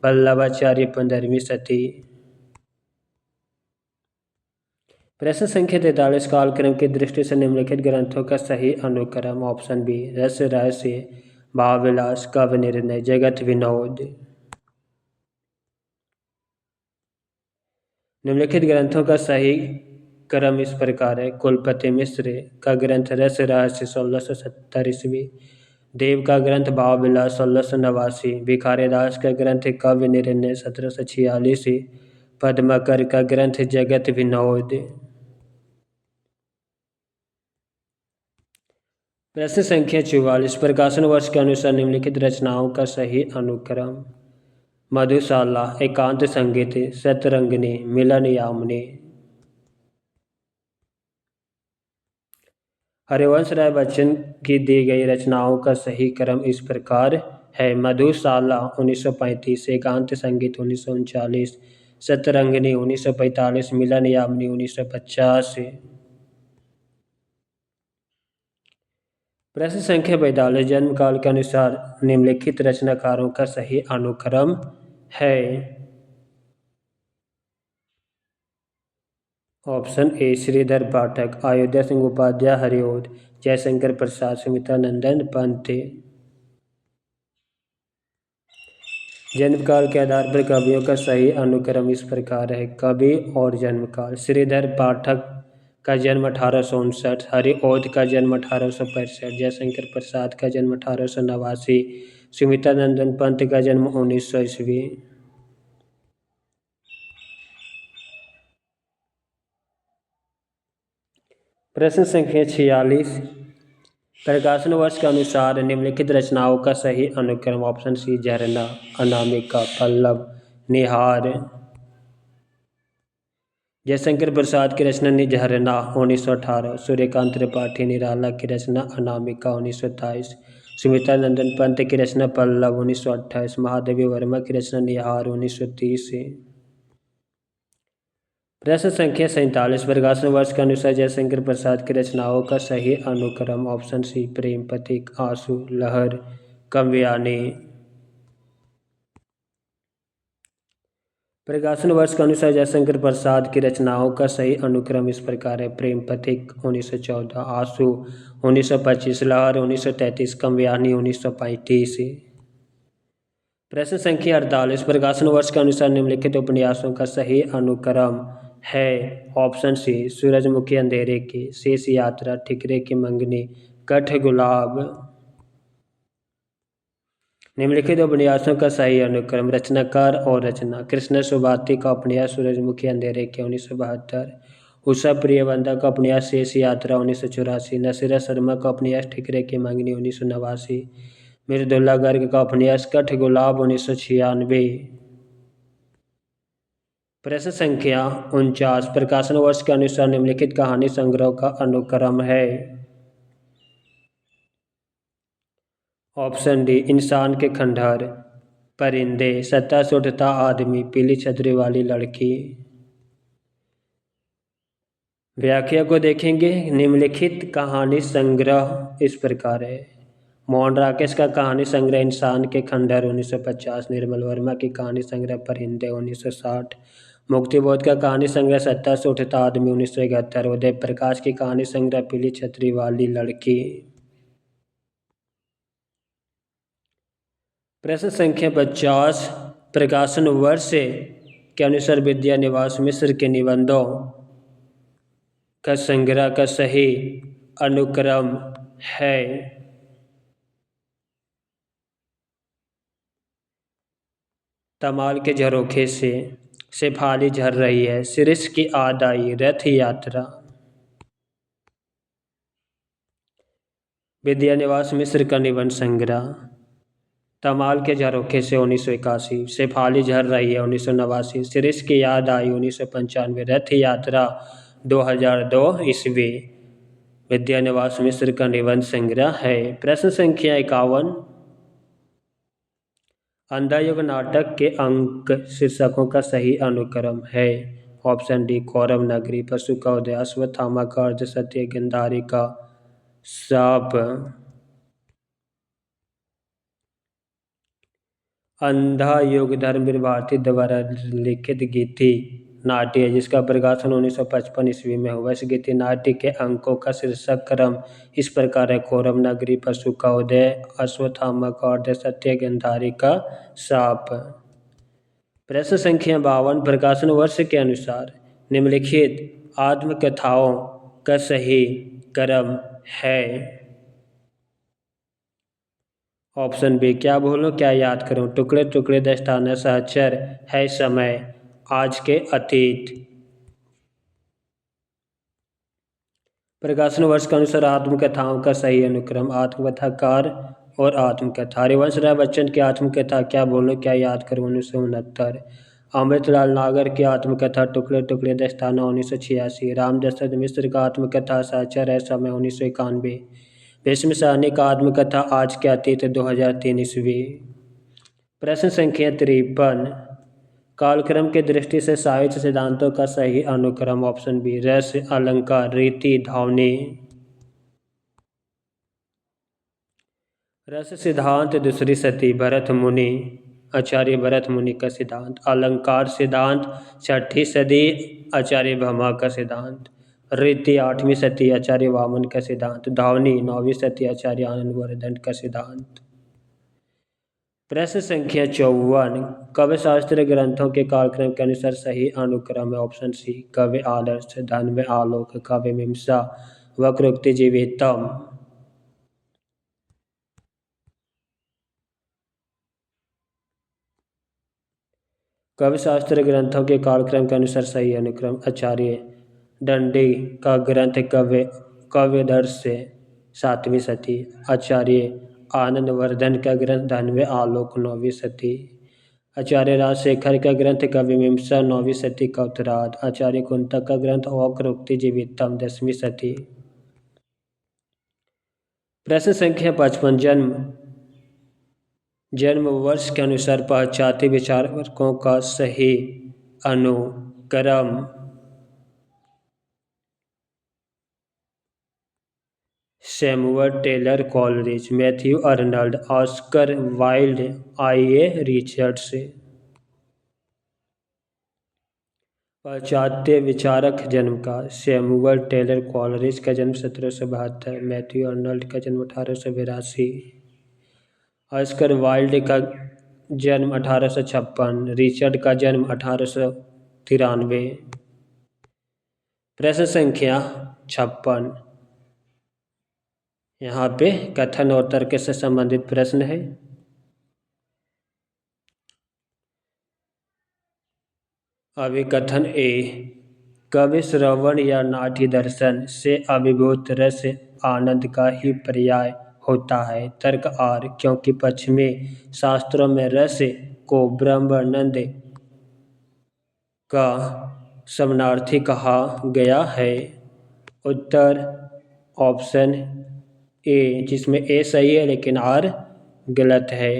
वल्लभाचार्य 15वीं सदी। प्रश्न संख्या 43, कालक्रम की दृष्टि से निम्नलिखित ग्रंथों का सही अनुक्रम, ऑप्शन बी। रस रहस्य, भाव विलास, काव्य निर्णय, जगत विनोद। निम्नलिखित ग्रंथों का सही क्रम इस प्रकार है। कुलपति मिश्र का ग्रंथ रस रहस्य 1670 ईस्वी, देव का ग्रंथ भाव विलास 1689, भिखारी दास का ग्रंथ काव्य निर्णय 1746, पद्माकर का ग्रंथ जगत विनोद। प्रश्न संख्या 44, प्रकाशन वर्ष के अनुसार निम्नलिखित रचनाओं का सही अनुक्रम, मधुशाला, एकांत संगीत, शतरंगिनी, मिलन यामिनी। हरिवंश राय बच्चन की दी गई रचनाओं का सही क्रम इस प्रकार है। मधुशाला 1935, एकांत संगीत 1939, सतरंगिणी 1945, मिलन यामिनी 1950। प्रश्न संख्या 42, जन्म काल के अनुसार निम्नलिखित रचनाकारों का सही अनुक्रम है। ऑप्शन ए श्रीधर पाठक, अयोध्या सिंह उपाध्याय हरिओद, जयशंकर प्रसाद, सुमित्रानंदन पंत। जन्मकाल के आधार पर कवियों का सही अनुक्रम इस प्रकार है। कवि और जन्मकाल: श्रीधर पाठक का जन्म 1859, हरिओद का जन्म 1865, जयशंकर प्रसाद का जन्म 1889, सुमित्रानंदन पंत का जन्म 1900 ईस्वी। प्रश्न संख्या 46, प्रकाशन वर्ष के अनुसार निम्नलिखित रचनाओं का सही अनुक्रम। ऑप्शन सी झरना, अनामिका, पल्लव, निहार। जयशंकर प्रसाद की रचना झरना 1918, सूर्यकांत त्रिपाठी निराला की रचना अनामिका 1927, सुमित्रानंदन पंत की रचना पल्लव 1928, महादेवी वर्मा की रचना निहार 1930। प्रश्न संख्या 47, प्रकाशन वर्ष के अनुसार जयशंकर प्रसाद की रचनाओं का सही अनुक्रम। ऑप्शन सी प्रेम प्रतीक, आंसू, लहर, काव्यानी। प्रकाशन वर्ष के अनुसार जयशंकर प्रसाद की रचनाओं का सही अनुक्रम इस प्रकार है। प्रेम प्रतीक 1914, आंसू 1925, लहर 1933, काव्यानी 1935। प्रश्न संख्या 48, प्रकाशन वर्ष के अनुसार निम्नलिखित उपन्यासों का सही अनुक्रम है। ऑप्शन सी सूरजमुखी अंधेरे की, शेष यात्रा, ठिकरे की मंगनी, कठ गुलाब। निम्नलिखित उपन्यासों का सही अनुक्रम। रचनाकार और रचना: कृष्ण सुभाती का उपन्यास सूरजमुखी अंधेरे की 1972, उषा प्रियवंदा का उपन्यास शेष यात्रा 1984, नसीरा शर्मा का उपन्यास ठिकरे की मंगनी 1989, मिर्दुल्ला गर्ग का उपन्यास कठ गुलाब 1996। प्रश्न संख्या 49, प्रकाशन वर्ष के अनुसार निम्नलिखित कहानी संग्रह का अनुक्रम है। ऑप्शन डी इंसान के खंडहर, परिंदे, सत्ता से उठता आदमी, पीली छतरी वाली लड़की। व्याख्या को देखेंगे। निम्नलिखित कहानी संग्रह इस प्रकार है। मोहन राकेश का कहानी संग्रह इंसान के खंडहर 1950, निर्मल वर्मा की कहानी संग्रह परिंदे 1960, मुक्तिबोध का कहानी संग्रह सत्ता से उठता आदमी 1971, उदय प्रकाश की कहानी संग्रह पीली छतरी वाली लड़की। प्रश्न संख्या 50, प्रकाशन वर्ष के अनुसार विद्या निवास मिश्र के निबंधों का संग्रह का सही अनुक्रम है। तमाल के झरोखे से, शेफाली झर रही है, शिरीष की आद आई, रथ यात्रा। विद्या निवास मिश्र का निबंध संग्रह तमाल के झरोखे से 1981, शेफाली झर रही है 1989, शिरीष की याद आई 1995, रथ यात्रा 2002 ईस्वी। विद्या निवास मिश्र का निबंध संग्रह है। प्रश्न संख्या 51, अंधा युग नाटक के अंक शीर्षकों का सही अनुक्रम है। ऑप्शन डी कौरव नगरी, पशु का उदय, अश्वत्थामा का अर्ध सत्य, गिरधारी का शाप। अंधा युग धर्मवीर भारती द्वारा लिखित गीति नाट्य है जिसका प्रकाशन 1955 ईस्वी में हुआ। इस गीति नाट्य के अंकों का शीर्षक क्रम इस प्रकार है: कौरव नगरी, पशु का उदय, अश्वत्थामा का अर्ध सत्य, गिरधारी का शाप। प्रश्न संख्या 52, प्रकाशन वर्ष के अनुसार निम्नलिखित आत्मकथाओं का सही क्रम है। ऑप्शन बी क्या भूलूं क्या याद करूं, टुकड़े टुकड़े दस्ताना, सहचर, है समय, आज के अतीत। प्रकाशन वर्ष के अनुसार आत्मकथाओं का सही अनुक्रम: आत्मकथाकार और आत्मकथा। हरिवंश राय बच्चन की आत्मकथा क्या भूलूं क्या याद करूं 1969, अमृतलाल नागर की आत्मकथा टुकड़े टुकड़े दस्ताना 1986, राम दशरथ मिश्र का आत्मकथा सहचर है समय 1991, भीष्म साहनी का आत्मकथा आज के अतीत 2003 ईस्वी। प्रश्न संख्या 53, कालक्रम की दृष्टि से साहित्य सिद्धांतों का सही अनुक्रम ऑप्शन बी रस, अलंकार, रीति, ध्वनि। रस सिद्धांत दूसरी सदी भरत मुनि, आचार्य भरत मुनि का सिद्धांत। अलंकार सिद्धांत छठी सदी आचार्य भमा का सिद्धांत। रीति 8वीं सदी आचार्य वामन का सिद्धांत। ध्वनि 9वीं सदी आचार्य आनंदवर्धन का सिद्धांत। प्रश्न संख्या 54, काव्य शास्त्र ग्रंथों के कालक्रम के अनुसार सही अनुक्रम है ऑप्शन सी काव्य आदर्श, धन्य आलोक, काव्य मीमांसा, वक्रोक्ति जीवितम। काव्य शास्त्र ग्रंथों के कालक्रम के अनुसार सही अनुक्रम आचार्य दंडी का ग्रंथ काव्यदर्श से 7वीं सदी, आचार्य आनंदवर्धन का ग्रंथ धन्य आलोक 9वीं सदी, आचार्य राजशेखर का ग्रंथ काव्य मीमांसा 9वीं सदी का उत्तरार्ध, आचार्य कुंतक का ग्रंथ वक्रोक्ति जीवितम 10वीं सदी। प्रश्न संख्या 55, जन्म वर्ष के अनुसार पाश्चात्य विचारकों का सही अनुक्रम। Samuel Taylor Coleridge, Matthew Arnold, Oscar Wilde, I A. Richards. पाश्चात्य विचारक जन्म का सैमुअल टेलर कॉलरिज का जन्म 1772, मैथ्यू अर्नल्ड का जन्म 1882, ऑस्कर वाइल्ड का जन्म 1856, रिचर्ड का जन्म 1893। प्रश्न संख्या 56, यहाँ पे कथन और तर्क से संबंधित प्रश्न है। अभिकथन ए, कवि श्रवण या नाट्य दर्शन से अभिभूत रस आनंद का ही पर्याय होता है। तर्क आर, क्योंकि पश्चिमी शास्त्रों में रस को ब्रह्मानंद का समानार्थी कहा गया है। उत्तर ऑप्शन ए, जिसमें ए सही है लेकिन आर गलत है।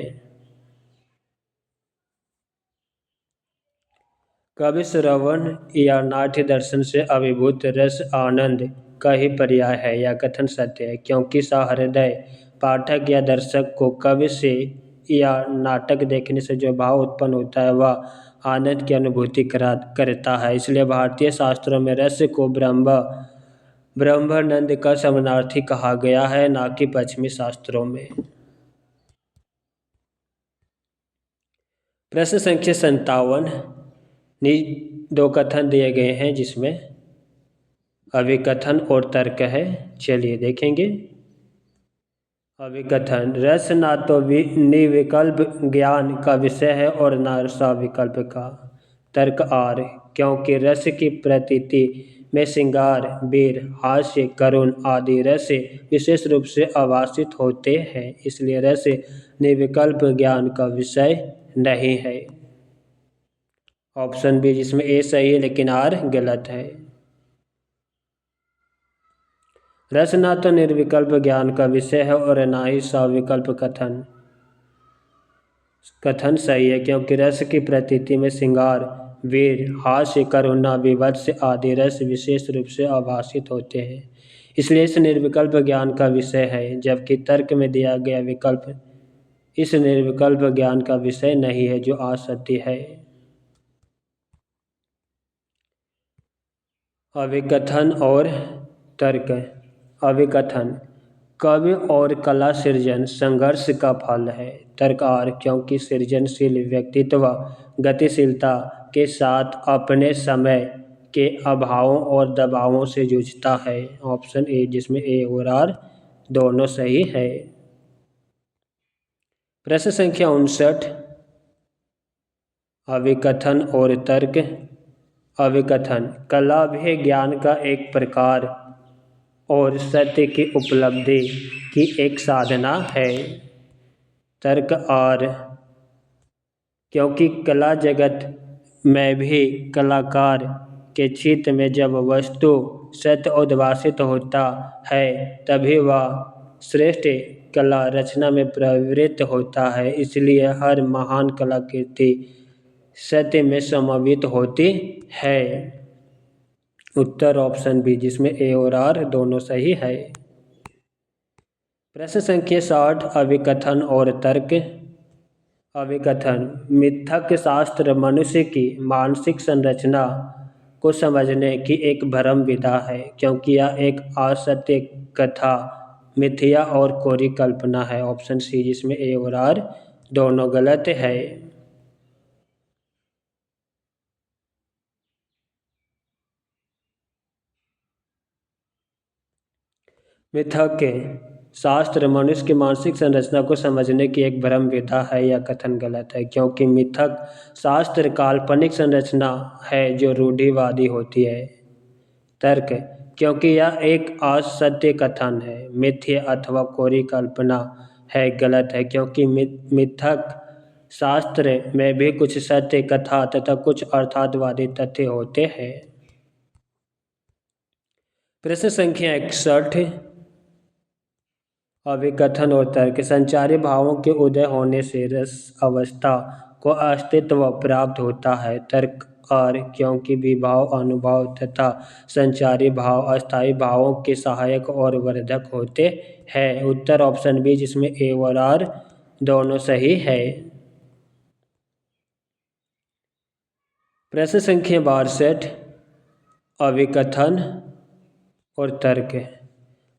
कवि श्रवण या नाट्य दर्शन से अभिभूत रस आनंद का ही पर्याय है, यह कथन सत्य है, क्योंकि सहृदय पाठक या दर्शक को कवि से या नाटक देखने से जो भाव उत्पन्न होता है वह आनंद की अनुभूति करता है। इसलिए भारतीय शास्त्रों में रस को ब्रह्मानंद का समानार्थी कहा गया है, ना कि पश्चिमी शास्त्रों में। प्रश्न संख्या 57, दो कथन दिए गए हैं जिसमें अभिकथन और तर्क है। चलिए देखेंगे। अभिकथन, रस ना तो निर्विकल्प ज्ञान का विषय है और ना सविकल्प का। तर्क आर, क्योंकि रस की प्रतीति में श्रृंगार, वीर, हास्य, करुण आदि रस विशेष रूप से आभासित होते हैं, इसलिए रस निर्विकल्प ज्ञान का विषय नहीं है। ऑप्शन बी, जिसमें ए सही है लेकिन आर गलत है। रस ना तो निर्विकल्प ज्ञान का विषय है और ना ही सविकल्प कथन सही है, क्योंकि रस की प्रतीति में श्रृंगार, वीर, हास्य, करुणा, वीभत्स आदि रस विशेष रूप से आभासित होते हैं, इसलिए इस निर्विकल्प ज्ञान का विषय है। जबकि तर्क में दिया गया विकल्प इस निर्विकल्प ज्ञान का विषय नहीं है, जो असत्य है। अभिकथन और तर्क। अभिकथन, काव्य और कला सृजन संघर्ष का फल है। तर्क आर, क्योंकि सृजनशील व्यक्तित्व गतिशीलता के साथ अपने समय के अभावों और दबावों से जूझता है। ऑप्शन ए, जिसमें ए और आर दोनों सही है। प्रश्न संख्या 59, अभिकथन और तर्क। अभिकथन, कला भी ज्ञान का एक प्रकार और सत्य की उपलब्धि की एक साधना है। तर्क आर, क्योंकि कला जगत में भी कलाकार के चित्त में जब वस्तु सत्य उद्भासित होता है तभी वह श्रेष्ठ कला रचना में प्रवृत्त होता है, इसलिए हर महान कलाकृति सत्य में समावित होती है। उत्तर ऑप्शन बी, जिसमें ए और आर दोनों सही है। प्रश्न संख्या 60, अभिकथन और तर्क। अभिकथन: मिथक शास्त्र मनुष्य की मानसिक संरचना को समझने की एक भ्रम विधा है, क्योंकि यह एक असत्य कथा, मिथ्या और कोरी कल्पना है। ऑप्शन सी, जिसमें ए और आर दोनों गलत है। मिथक शास्त्र मनुष्य की मानसिक संरचना को समझने की एक भ्रम विधा है, यह कथन गलत है, क्योंकि मिथक शास्त्र काल्पनिक संरचना है जो रूढ़िवादी होती है। तर्क: क्योंकि यह एक असत्य कथन है, मिथ्या अथवा कोरी कल्पना है, गलत है, क्योंकि मिथक शास्त्र में भी कुछ सत्य कथा तथा कुछ अर्थवादी तथ्य होते हैं। प्रश्न संख्या 61, अभिकथन और तर्क। संचारी भावों के उदय होने से रस अवस्था को अस्तित्व प्राप्त होता है। तर्क आर: क्योंकि विभाव, अनुभाव तथा संचारी भाव अस्थायी भावों के सहायक और वर्धक होते हैं। उत्तर ऑप्शन बी, जिसमें ए और आर दोनों सही है। प्रश्न संख्या 62, अभिकथन और तर्क।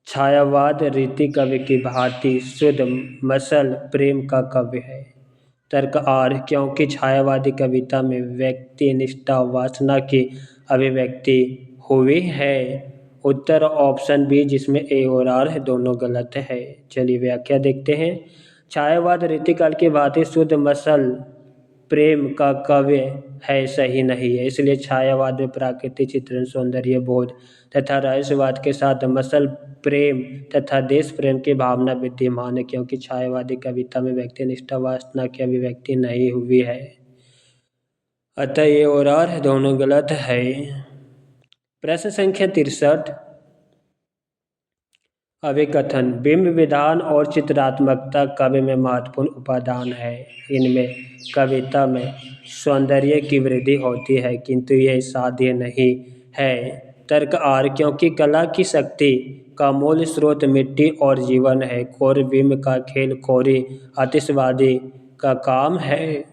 छायावाद रीति कवि की भांति शुद्ध मसल प्रेम का काव्य है। तर्क आर: क्योंकि छायावादी कविता में व्यक्ति निष्ठा वासना की अभिव्यक्ति हुई है। उत्तर ऑप्शन बी, जिसमें ए और आर दोनों गलत है। चलिए व्याख्या देखते हैं। छायावाद रीतिकाल की भांति शुद्ध मसल प्रेम का काव्य है, सही नहीं है। इसलिए छायावाद में प्राकृतिक चित्रण, सौंदर्य बोध तथा रहस्यवाद के साथ मसल प्रेम तथा देश प्रेम की भावना विद्यमान है, क्योंकि छायावादी कविता में व्यक्ति निष्ठा वासना की अभिव्यक्ति नहीं हुई है। अतः ये और आर दोनों गलत है। प्रश्न संख्या 63, अभिकथन। बिंब विधान और चित्रात्मकता काव्य में महत्वपूर्ण उपादान है। इनमें कविता में सौंदर्य की वृद्धि होती है, किंतु यह साध्य नहीं है। तर्क आर: क्योंकि कला की शक्ति का मूल स्रोत मिट्टी और जीवन है। कोर बिंब का खेल कोरी आतिशबाजी का काम है।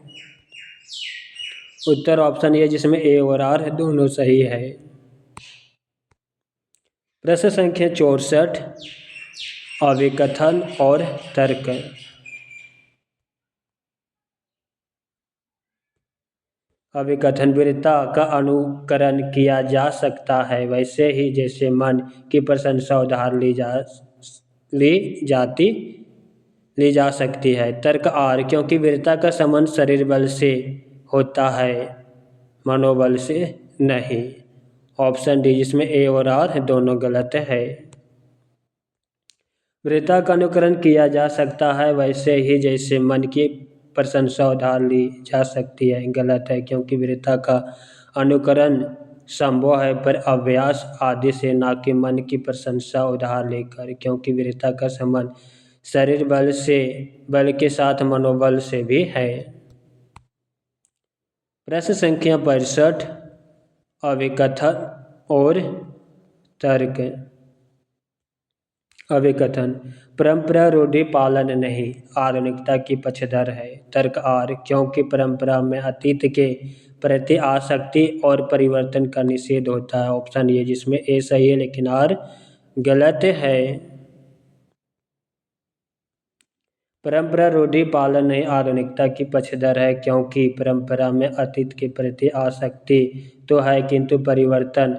उत्तर ऑप्शन ए, जिसमें ए और आर दोनों सही है। प्रश्न संख्या 64, अभिकथन और तर्क। अभिकथन: वीरता का अनुकरण किया जा सकता है, वैसे ही जैसे मन की प्रशंसा उधार ली जा सकती है। तर्क आर: क्योंकि वीरता का संबंध शरीर बल से होता है, मनोबल से नहीं। ऑप्शन डी, जिसमें ए और आर दोनों गलत है। वीरता का अनुकरण किया जा सकता है, वैसे ही जैसे मन की प्रशंसा उधार ली जा सकती है, गलत है, क्योंकि वीरता का अनुकरण संभव है पर अभ्यास आदि से, ना कि मन की प्रशंसा उधार लेकर, क्योंकि वीरता का संबंध शरीर बल के साथ मनोबल से भी है। प्रश्न संख्या 65, अभिकथन और तर्क। अभिकथन: परंपरा रूढ़ि पालन नहीं, आधुनिकता की पक्षधर है। तर्क आर: क्योंकि परंपरा में अतीत के प्रति आसक्ति और परिवर्तन का निषेध होता है। ऑप्शन ये, जिसमें ए सही है लेकिन आर गलत है। परंपरा रूढ़ि पालन नहीं, आधुनिकता की पक्षधर है, क्योंकि परंपरा में अतीत के प्रति आसक्ति तो है, किंतु परिवर्तन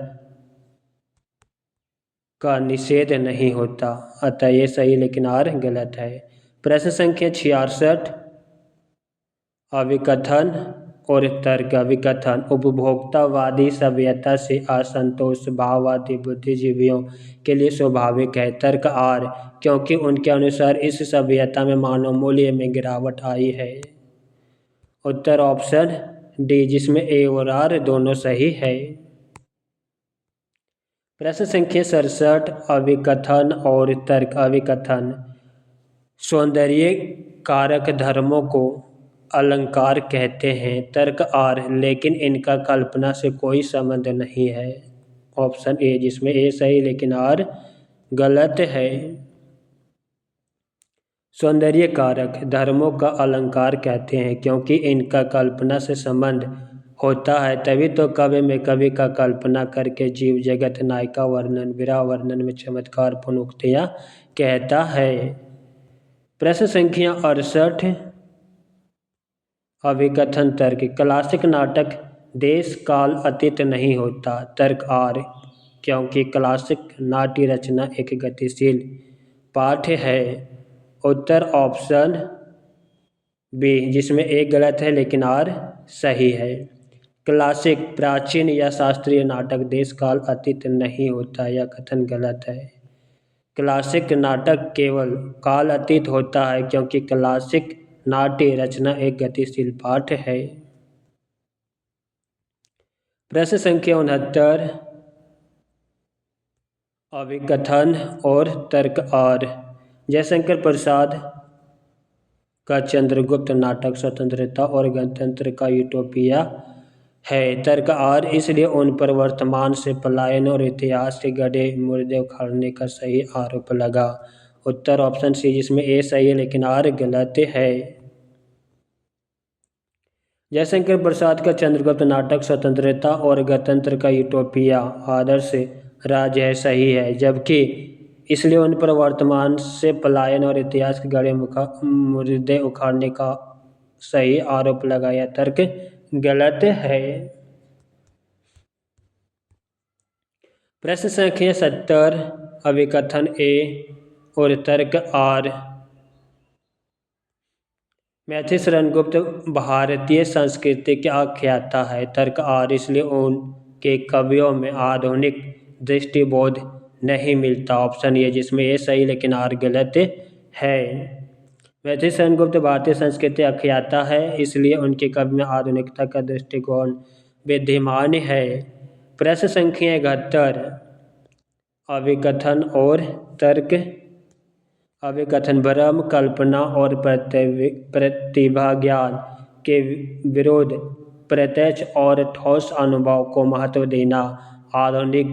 का निषेध नहीं होता। अतः ये सही लेकिन आर गलत है। प्रश्न संख्या 66, अभिकथन और तर्क। अभिकथन: उपभोक्तावादी सभ्यता से असंतोष भाववादी बुद्धिजीवियों के लिए स्वाभाविक है। तर्क आर: क्योंकि उनके अनुसार इस सभ्यता में मानव मूल्य में गिरावट आई है। उत्तर ऑप्शन डी, जिसमें ए और आर दोनों सही है। प्रश्न संख्या 67, अभिकथन और तर्क। अभिकथन: सौंदर्य कारक धर्मों को अलंकार कहते हैं। तर्क आर, लेकिन इनका कल्पना से कोई संबंध नहीं है। ऑप्शन ए, जिसमें ए सही लेकिन आर गलत है। सौंदर्य कारक धर्मों का अलंकार कहते हैं क्योंकि इनका कल्पना से संबंध होता है, तभी तो काव्य में कवि का कल्पना करके जीव जगत, नायिका वर्णन, विरह वर्णन में चमत्कार पूर्ण उक्तियां कहता है। प्रश्न संख्या 68, अभिकथन तर्क। क्लासिक नाटक देश काल अतीत नहीं होता। तर्क आर, क्योंकि क्लासिक नाट्य रचना एक गतिशील पाठ है। उत्तर ऑप्शन बी, जिसमें ए गलत है लेकिन आर सही है। क्लासिक प्राचीन या शास्त्रीय नाटक देश काल अतीत नहीं होता, यह कथन गलत है। क्लासिक नाटक केवल काल अतीत होता है क्योंकि क्लासिक नाट्य रचना एक गतिशील पाठ है। प्रश्न संख्या 69, अभिकथन और तर्क आर। जयशंकर प्रसाद का चंद्रगुप्त नाटक स्वतंत्रता और गणतंत्र का यूटोपिया है। तर्क आर, इसलिए उन पर वर्तमान से पलायन और इतिहास के गड़े मुर्दे उखाड़ने का सही आरोप लगा। उत्तर ऑप्शन सी, जिसमें ए सही है लेकिन आर गलत है। जयशंकर प्रसाद का चंद्रगुप्त नाटक स्वतंत्रता और गणतंत्र का यूटोपिया आदर्श राज्य है सही है, जबकि इसलिए उन पर वर्तमान से पलायन और इतिहास के गड़े मुर्दे उखाड़ने का सही आरोप लगाया तर्क गलत है। प्रश्न संख्या 70, अभिकथन ए और तर्क आर। मैथिली शरण गुप्त भारतीय संस्कृति के आख्याता है। तर्क आर, इसलिए उनके कवियों में आधुनिक दृष्टिबोध नहीं मिलता। ऑप्शन ए, जिसमें ए सही लेकिन आर गलत है। मैथिली शरण गुप्त भारतीय संस्कृति आख्याता है, इसलिए उनके कवि में आधुनिकता का दृष्टिकोण विद्यमान है। प्रश्न संख्या 71, अभिकथन और तर्क। अभिकथन भ्रम, कल्पना और प्रतिभा ज्ञान के विरोध प्रत्यक्ष और ठोस अनुभव को महत्व देना आधुनिक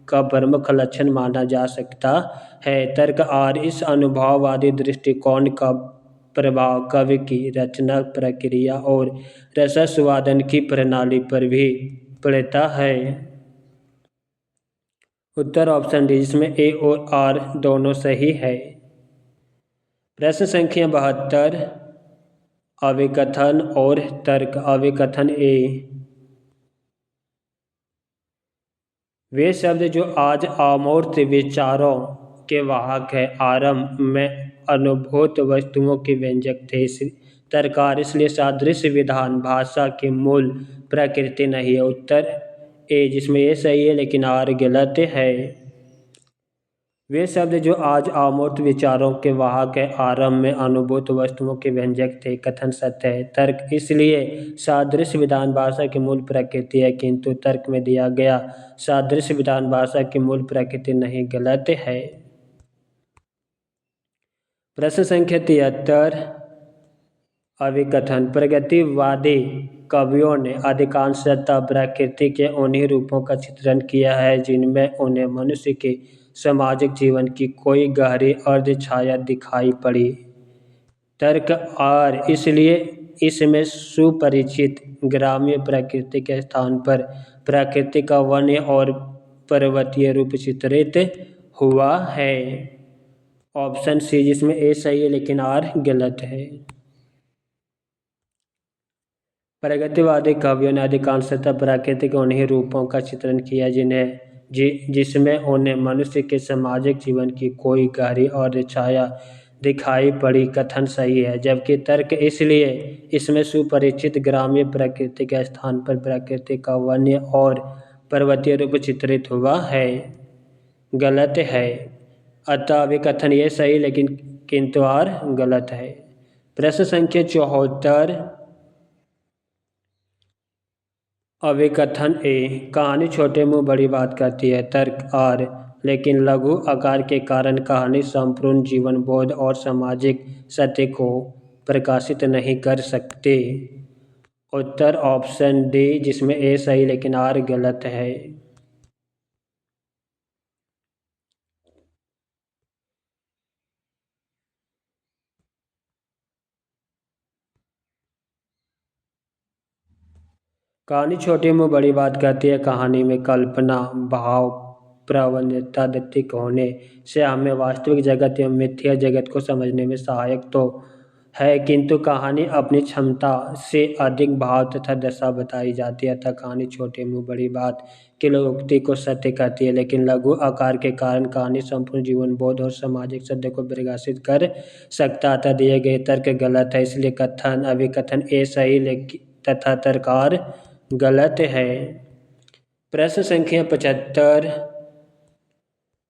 का प्रमुख लक्षण माना जा सकता है। तर्क आर, इस अनुभववादी दृष्टिकोण का प्रभाव कवि की रचना प्रक्रिया और रसास्वादन की प्रणाली पर भी पड़ता है। उत्तर ऑप्शन डी, जिसमें ए और आर दोनों सही है। प्रश्न संख्या 72, अभिकथन और तर्क। अभिकथन ए, वे शब्द जो आज अमूर्त विचारों के वाहक है, आरंभ में अनुभूत वस्तुओं के व्यंजक थे। तर्कार, इसलिए सादृश्य विधान भाषा की मूल प्रकृति नहीं है। उत्तर ए, जिसमें ए सही है लेकिन आर गलत है। वे शब्द जो आज अमूर्त विचारों के वाहक है, आरंभ में अनुभूत वस्तुओं के व्यंजक थे, कथन सत्य है। तर्क, इसलिए सादृश्य विधान भाषा की मूल प्रकृति है, किंतु तर्क में दिया गया सादृश्य विधान भाषा की मूल प्रकृति नहीं, गलत है। प्रश्न संख्या 73, अभिकथन। प्रगतिवादी कवियों ने अधिकांशतः प्रकृति के उन्हीं रूपों का चित्रण किया है जिनमें उन्हें मनुष्य के सामाजिक जीवन की कोई गहरी अर्ध छाया दिखाई पड़ी। तर्क आर, इसलिए इसमें सुपरिचित ग्रामीण प्रकृति के स्थान पर प्रकृति का वन्य और पर्वतीय रूप चित्रित हुआ है। ऑप्शन सी, जिसमें ए सही है लेकिन आर गलत है। प्रगतिवादी कवियों ने अधिकांशतः प्रकृति के उन्हीं रूपों का चित्रण किया जिसमें उन्हें मनुष्य के सामाजिक जीवन की कोई गहरी और छाया दिखाई पड़ी, कथन सही है। जबकि तर्क, इसलिए इसमें सुपरिचित ग्रामीण प्रकृति के स्थान पर प्रकृति का वन्य और पर्वतीय रूप चित्रित हुआ है, गलत है। अतः अभिकथन ये सही लेकिन किंतु आर गलत है। प्रश्न संख्या 74, अभिकथन ए, कहानी छोटे मुंह बड़ी बात करती है। तर्क आर, लेकिन लघु आकार के कारण कहानी संपूर्ण जीवन बोध और सामाजिक सत्य को प्रकाशित नहीं कर सकते। उत्तर ऑप्शन डी, जिसमें ए सही लेकिन आर गलत है। कहानी छोटी मुँह बड़ी बात कहती है। कहानी में कल्पना, भाव, प्रवणता अधिक होने से हमें वास्तविक जगत एवं मिथ्या जगत को समझने में सहायक तो है, किंतु कहानी अपनी क्षमता से अधिक भाव तथा दशा बताई जाती है। अतः कहानी छोटी मुँह बड़ी बात की लोकोक्ति को सत्य कहती है, लेकिन लघु आकार के कारण कहानी संपूर्ण जीवन बोध और सामाजिक सत्य को प्रकाशित कर सकता। अतः दिए गए तर्क गलत है, इसलिए कथन अभिकथन ए सही तथा तर्कार गलत है। प्रश्न संख्या 75,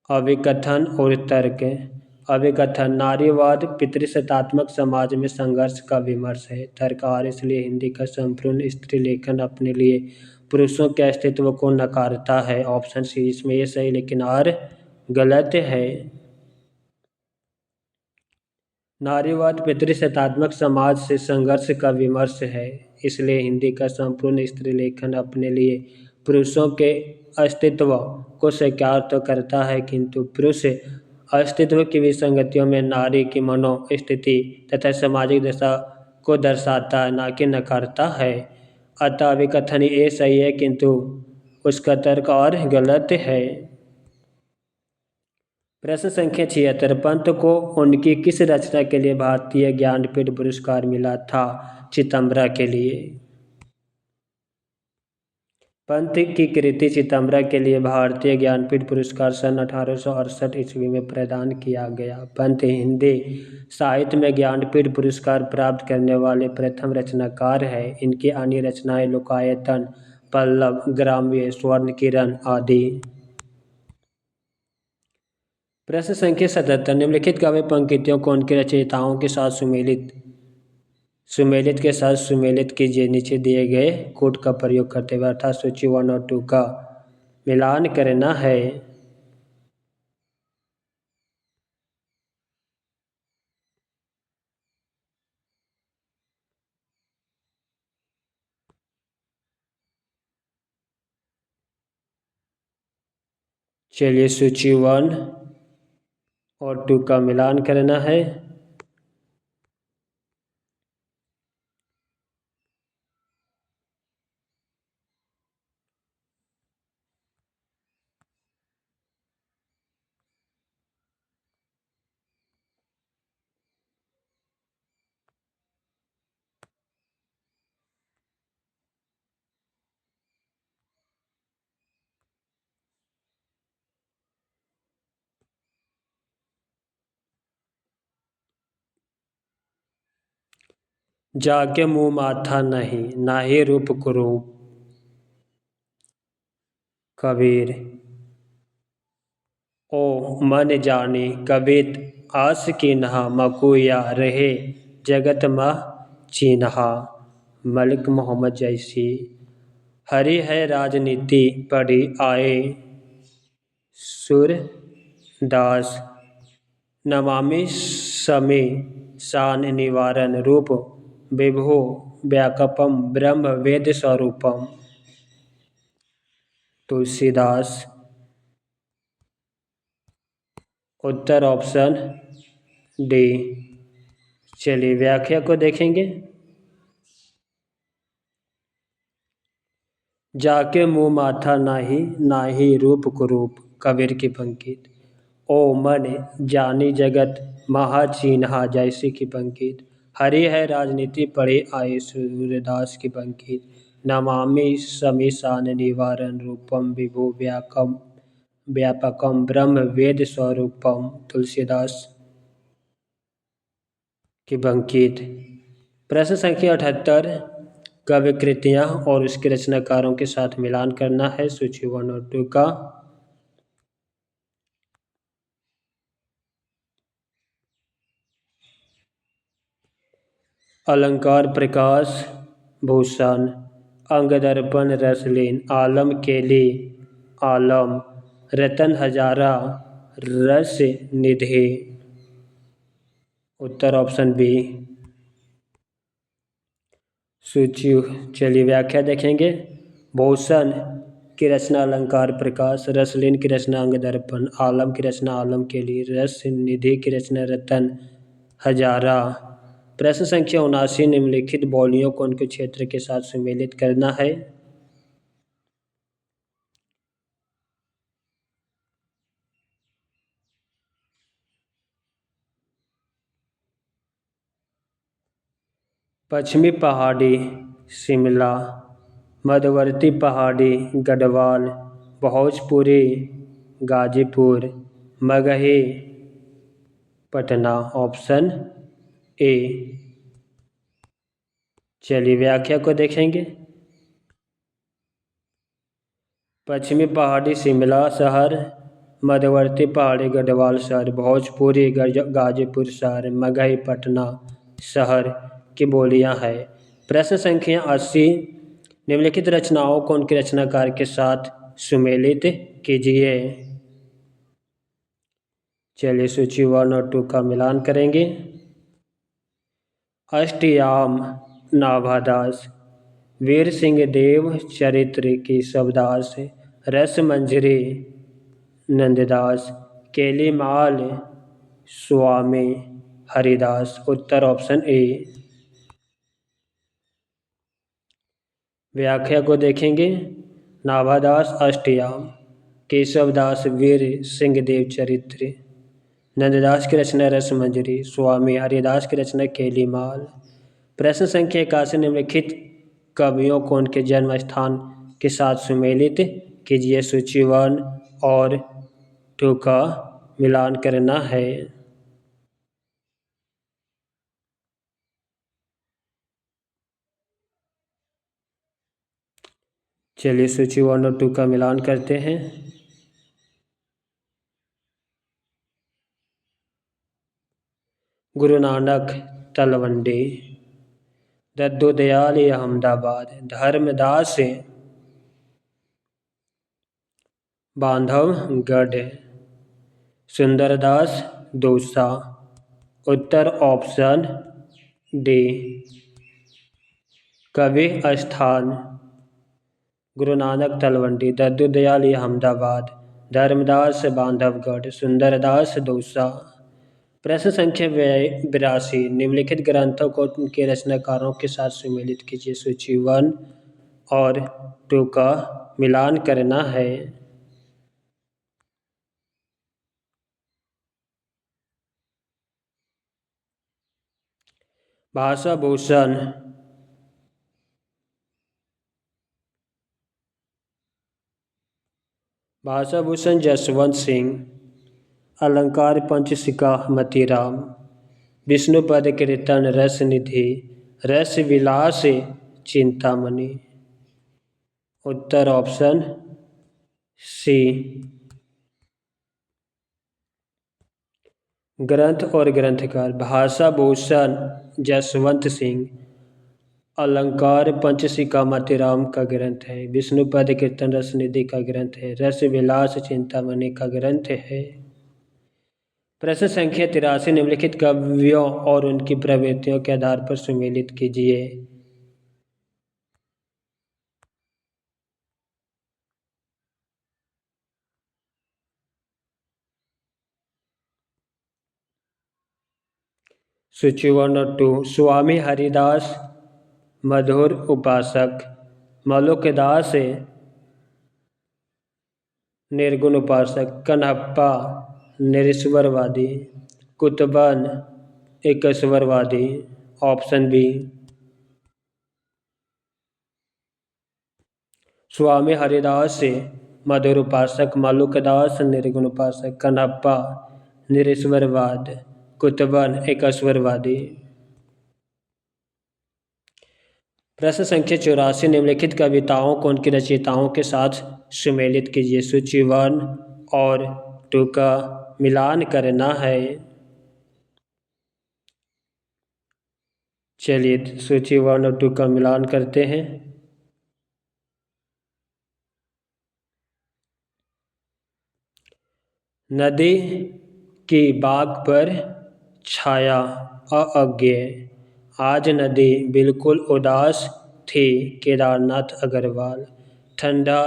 अभिकथन और तर्क। अभिकथन, नारीवाद पितृसत्तात्मक समाज में संघर्ष का विमर्श है। तर्ककार, इसलिए हिंदी का संपूर्ण स्त्री लेखन अपने लिए पुरुषों के अस्तित्व को नकारता है। ऑप्शन सी, इसमें ये सही लेकिन आर गलत है। नारीवाद पितृसत्तात्मक समाज से संघर्ष का विमर्श है, इसलिए हिंदी का संपूर्ण स्त्री लेखन अपने लिए पुरुषों के अस्तित्व को स्वीकार तो करता है, किंतु पुरुष अस्तित्व की विसंगतियों में नारी की मनोस्थिति तथा सामाजिक दशा को दर्शाता है, न कि नकारता है। अतः अभिकथन ये सही है, किंतु उसका तर्क और गलत है। प्रश्न संख्या 76, पंत को उनकी किस रचना के लिए भारतीय ज्ञानपीठ पुरस्कार मिला था? चितंबरा के लिए। पंत की कृति चितंबरा के लिए भारतीय ज्ञानपीठ पुरस्कार सन 1868 ईस्वी में प्रदान किया गया। पंत हिंदी साहित्य में ज्ञानपीठ पुरस्कार प्राप्त करने वाले प्रथम रचनाकार है। इनकी अन्य रचनाएं लोकायतन, पल्लव, ग्राम्य, स्वर्ण किरण आदि। प्रश्न संख्या 77, निम्नलिखित काव्य पंक्तियों को उनके रचयिताओं के साथ सुमेलित कीजिए। नीचे दिए गए कोड का प्रयोग करते हुए, अर्थात सूची 1 और 2 का मिलान करना है। चलिए सूची 1 और 2 का मिलान करना है। जाके मुँह माथा नहीं, नाही रूप कुरूप, कबीर। ओ मन जानी कबित आस कीन्हा, मकुया रहे जगत मह चीन्हा, मलिक मोहम्मद जैसी। हरि है राजनीति पढ़ी आए सूरदास, नमामि समी शान निवारण रूप, विभु व्याकपम ब्रह्म वेद स्वरूपम, तुलसीदास। उत्तर ऑप्शन डी। चलिए व्याख्या को देखेंगे। जाके मुँह माथा नाही, नाही रूप कुरूप, कबीर की पंक्ति। ओ मन जानी जगत महा चीन्हा, जैसी की पंक्ति। हरि है राजनीति पढ़े आए सूरदास की पंक्ति। नमामि समीशान निवारण रूपम, विभु व्यापकम ब्रह्म वेद स्वरूपम, तुलसीदास की पंक्ति। प्रश्न संख्या 78, काव्य कृतियाँ और उसके रचनाकारों के साथ मिलान करना है। सूची 1 और 2 का। अलंकार प्रकाश भूषण, अंगदर्पण रसलीन, आलम केली आलम, रतन हजारा रस निधि। उत्तर ऑप्शन बी। सूची चलिए व्याख्या देखेंगे। भूषण की रचना अलंकार प्रकाश, रसलीन की रचना अंग दर्पण, आलम की रचना आलम के लिए, रस निधि की रचना रतन हजारा। प्रश्न संख्या 79 निम्नलिखित बोलियों को उनके क्षेत्र के साथ सुमेलित करना है। पश्चिमी पहाड़ी शिमला, मध्यवर्ती पहाड़ी गढ़वाल, भोजपुरी गाजीपुर, मगही पटना। Option A. चलिए व्याख्या को देखेंगे। पश्चिमी पहाड़ी शिमला शहर, मध्यवर्ती पहाड़ी गढ़वाल शहर, भोजपुरी गाजीपुर शहर, मगही पटना शहर की बोलियां हैं। प्रश्न संख्या 80 निम्नलिखित रचनाओं को उनके रचनाकार के साथ सुमेलित कीजिए। चलिए सूची 1 और 2 का मिलान करेंगे। अष्टयाम नाभादास, वीर सिंह देव चरित्र की शब्दास, रस मंजरी नंददास, केलीमाल स्वामी हरिदास। उत्तर ऑप्शन ए। व्याख्या को देखेंगे। नाभादास अष्टयाम, केशवदास वीर सिंहदेव चरित्र, नंददास की रचना रस मंजरी, स्वामी हरिदास की रचना केलीमाल। प्रश्न संख्या 81 निम्नलिखित कवियों को उनके जन्म स्थान के साथ सुमेलित कीजिए। सूची 1 और 2 का मिलान करना है। चलिए सूची 1 और 2 का मिलान करते हैं। गुरु नानक तलवंडी, दद्दू दयाल अहमदाबाद, धर्मदास बांधवगढ़, सुंदरदास दौसा। उत्तर ऑप्शन डी। कवि स्थान गुरु नानक तलवंडी, दद्दू दयाल अहमदाबाद, धर्मदास बांधवगढ़, सुंदरदास दौसा। प्रश्न संख्या 82 निम्नलिखित ग्रंथों को उनके रचनाकारों के साथ सुमेलित कीजिए। सूची 1 और 2 का मिलान करना है। भाषा भूषण, भाषा भूषण जसवंत सिंह, अलंकार पंचशिखा मतीराम, विष्णुपद कीर्तन रस निधि, रस विलास चिंतामणि। उत्तर ऑप्शन सी। ग्रंथ और ग्रंथकार, भाषा भूषण जसवंत सिंह, अलंकार पंचशिखा मतीराम का ग्रंथ है, विष्णुपद कीर्तन रस निधि का ग्रंथ है, रस विलास चिंतामणि का ग्रंथ है। प्रश्न संख्या 83 निम्नलिखित कवियों और उनकी प्रवृत्तियों के आधार पर सुमेलित कीजिए। सूची 1 और 2। स्वामी हरिदास मधुर उपासक, मलुकदास निर्गुण उपासक, कन्हप्पा निरीश्वरवादी, कुतुबन एकस्वरवादी। Option B. स्वामी हरिदास मधुर उपासक, मलुकदास निर्गुण उपासक, कन्हप्पा निरीश्वरवाद, कुतुबन एकस्वरवादी। प्रश्न संख्या 84 निम्नलिखित कविताओं को उनकी रचयिताओं के साथ सुमेलित कीजिए। सूची 1 और 2 का मिलान करना है। चलिए सूची 1 और 2 का मिलान करते हैं। नदी की बाग पर छाया अज्ञे, आज नदी बिल्कुल उदास थे केदारनाथ अग्रवाल। ठंडा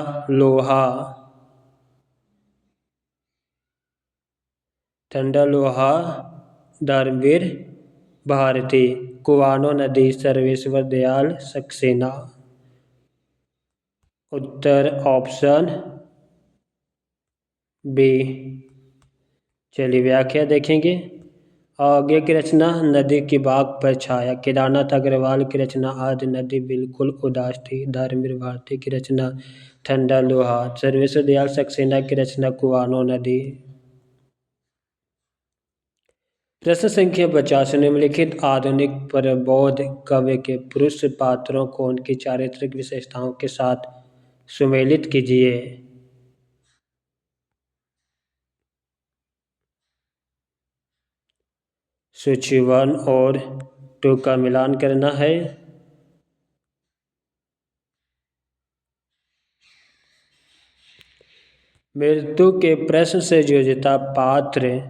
लोहा, धर्मवीर भारती। कुआनो नदी सर्वेश्वर दयाल सक्सेना। उत्तर ऑप्शन बी। चलिए व्याख्या देखेंगे। आगे की रचना नदी की बाग पर छाया। केदारनाथ अग्रवाल की रचना आज नदी बिल्कुल उदास थी। धर्मवीर भारती की रचना ठंडा लोहा। सर्वेश्वर दयाल सक्सेना की रचना कुआनो नदी। प्रश्न संख्या 50। निम्नलिखित आधुनिक प्रबोध काव्य के पुरुष पात्रों को उनकी चारित्रिक विशेषताओं के साथ सुमेलित कीजिए। सूची 1 और 2 का मिलान करना है। मृत्यु के प्रश्न से जूझता पात्र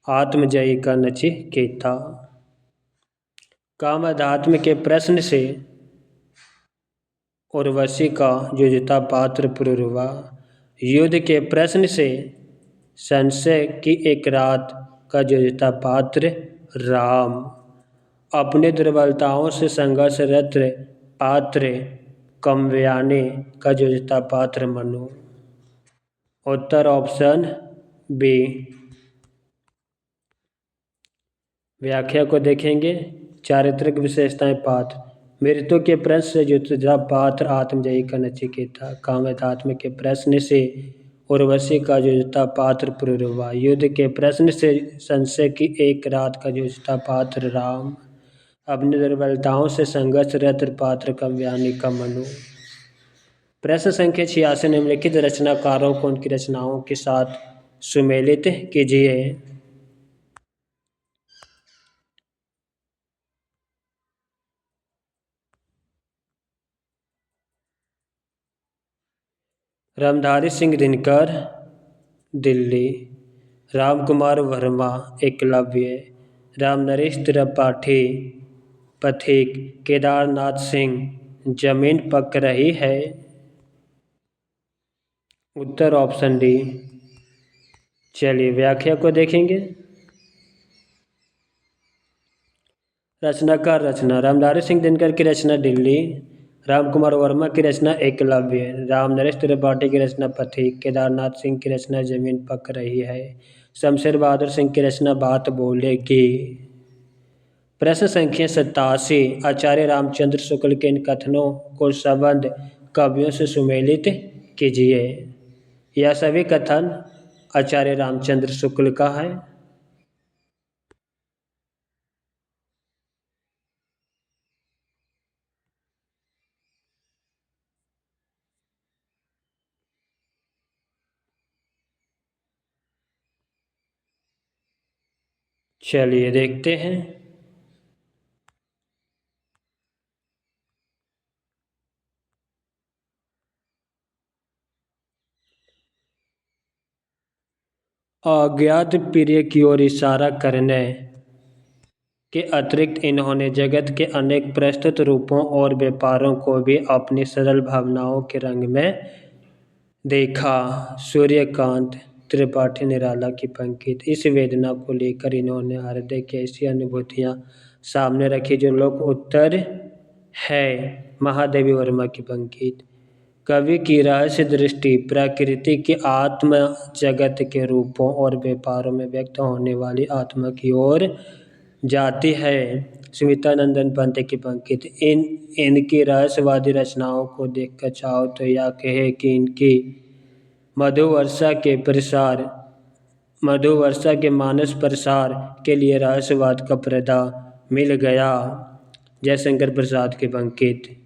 आत्मजयी का नचिकेता। काम अध्यात्म के प्रश्न से उर्वशी का जूझता पात्र पुरुरवा। युद्ध के प्रश्न से संशय की एक रात का जूझता पात्र राम। अपने दुर्बलताओं से संघर्षरत पात्र काम्यायनी का जूझता पात्र मनु। उत्तर ऑप्शन बी। व्याख्या को देखेंगे। चारित्रिक विशेषताएं पात्र। मृत्यु के प्रश्न से जूझता पात्र आत्मजयी का नचिकेता। कामाध्यात्म के प्रश्न से उर्वशी का जूझता पात्र पुरुरवा। युद्ध के प्रश्न से संशय की एक रात का जूझता पात्र राम। अपनी दुर्बलताओं से संघर्षरत पात्र काम्यायनी का मनु। प्रश्न संख्या 86। निम्नलिखित रचनाकारों को उनकी रचनाओं के साथ सुमेलित कीजिए। रामधारी सिंह दिनकर दिल्ली। रामकुमार वर्मा एकलव्य। रामनरेश त्रिपाठी पथिक। केदारनाथ सिंह जमीन पक रही है। उत्तर ऑप्शन डी। चलिए व्याख्या को देखेंगे। रचनाकार रचना। रामधारी सिंह दिनकर की रचना दिल्ली। रामकुमार वर्मा की रचना एकलव्य। रामनरेश त्रिपाठी की रचना पथिक। केदारनाथ सिंह की रचना जमीन पक रही है। शमशेर बहादुर सिंह की रचना बात बोलेगी। प्रश्न संख्या 87। आचार्य रामचंद्र शुक्ल के इन कथनों को संबद्ध कवियों से सुमेलित कीजिए। यह सभी कथन आचार्य रामचंद्र शुक्ल का है। चलिए देखते हैं। अज्ञात प्रिय की ओर इशारा करने के अतिरिक्त इन्होंने जगत के अनेक प्रस्तुत रूपों और व्यापारों को भी अपनी सरल भावनाओं के रंग में देखा। सूर्यकांत त्रिपाठी निराला की पंक्ति। इस वेदना को लेकर इन्होंने हृदय की ऐसी अनुभूतियाँ सामने रखी जो लोक उत्तर है। महादेवी वर्मा की पंक्ति। कवि की रहस्य दृष्टि प्रकृति के आत्म जगत के रूपों और व्यापारों में व्यक्त होने वाली आत्मा की ओर जाती है। स्मितानंदन पंत की पंक्ति। इनकी रहस्यवादी रचनाओं को देखकर चाहो तो यह कहे कि इनकी मधुवर्षा के मानस प्रसार के लिए रहस्यवाद का पर्दा मिल गया। जयशंकर प्रसाद की पंक्ति।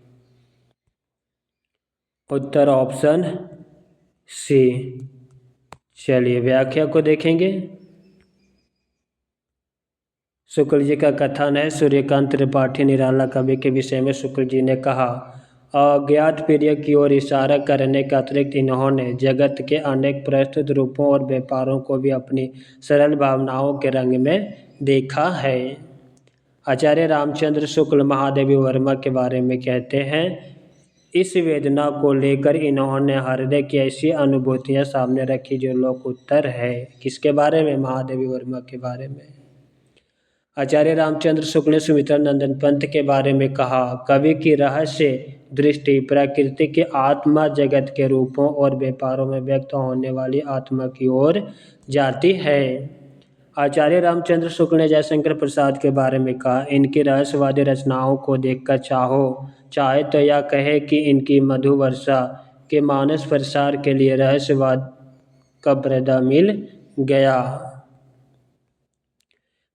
उत्तर ऑप्शन सी। चलिए व्याख्या को देखेंगे। शुक्ल जी का कथन है। सूर्यकांत त्रिपाठी निराला कवि के विषय में शुक्ल जी ने कहा, अज्ञात प्रिय की ओर इशारा करने के अतिरिक्त इन्होंने जगत के अनेक प्रस्तुत रूपों और व्यापारों को भी अपनी सरल भावनाओं के रंग में देखा है। आचार्य रामचंद्र शुक्ल महादेवी वर्मा के बारे में कहते हैं, इस वेदना को लेकर इन्होंने हृदय की ऐसी अनुभूतियां सामने रखी जो लोक उत्तर है। किसके बारे में? महादेवी वर्मा के बारे में। आचार्य रामचंद्र शुक्ल ने सुमित्रा नंदन पंत के बारे में कहा, कवि की रहस्य दृष्टि प्रकृति के आत्मा जगत के रूपों और व्यापारों में व्यक्त होने वाली आत्मा की ओर जाती है। आचार्य रामचंद्र शुक्ल ने जयशंकर प्रसाद के बारे में कहा, इनकी रहस्यवादी रचनाओं को देखकर चाहे तो यह कहे कि इनकी मधु वर्षा के मानस प्रसार के लिए रहस्यवाद का पर्दा मिल गया।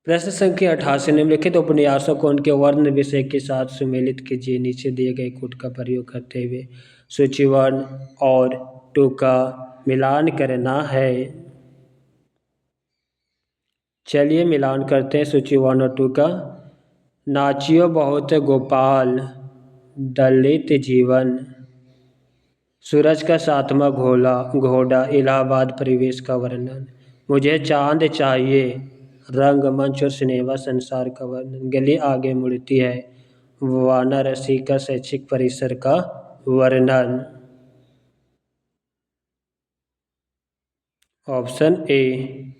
प्रश्न संख्या 88, निम्नलिखित उपन्यासों को उनके वर्ण विषय के साथ सुमेलित कीजिए। नीचे दिए गए कूट का प्रयोग करते हुए सूची 1 और 2 का मिलान करना है। चलिए मिलान करते हैं सूची 1 और 2 का। नाचियो बहुत गोपाल, दलित जीवन, सूरज का सातवां घोड़ा, इलाहाबाद परिवेश का वर्णन, मुझे चांद चाहिए, रंगमंच और सिनेमा संसार का वर्णन, गली आगे मुड़ती है, वाराणसी का शैक्षिक परिसर का वर्णन। Option A.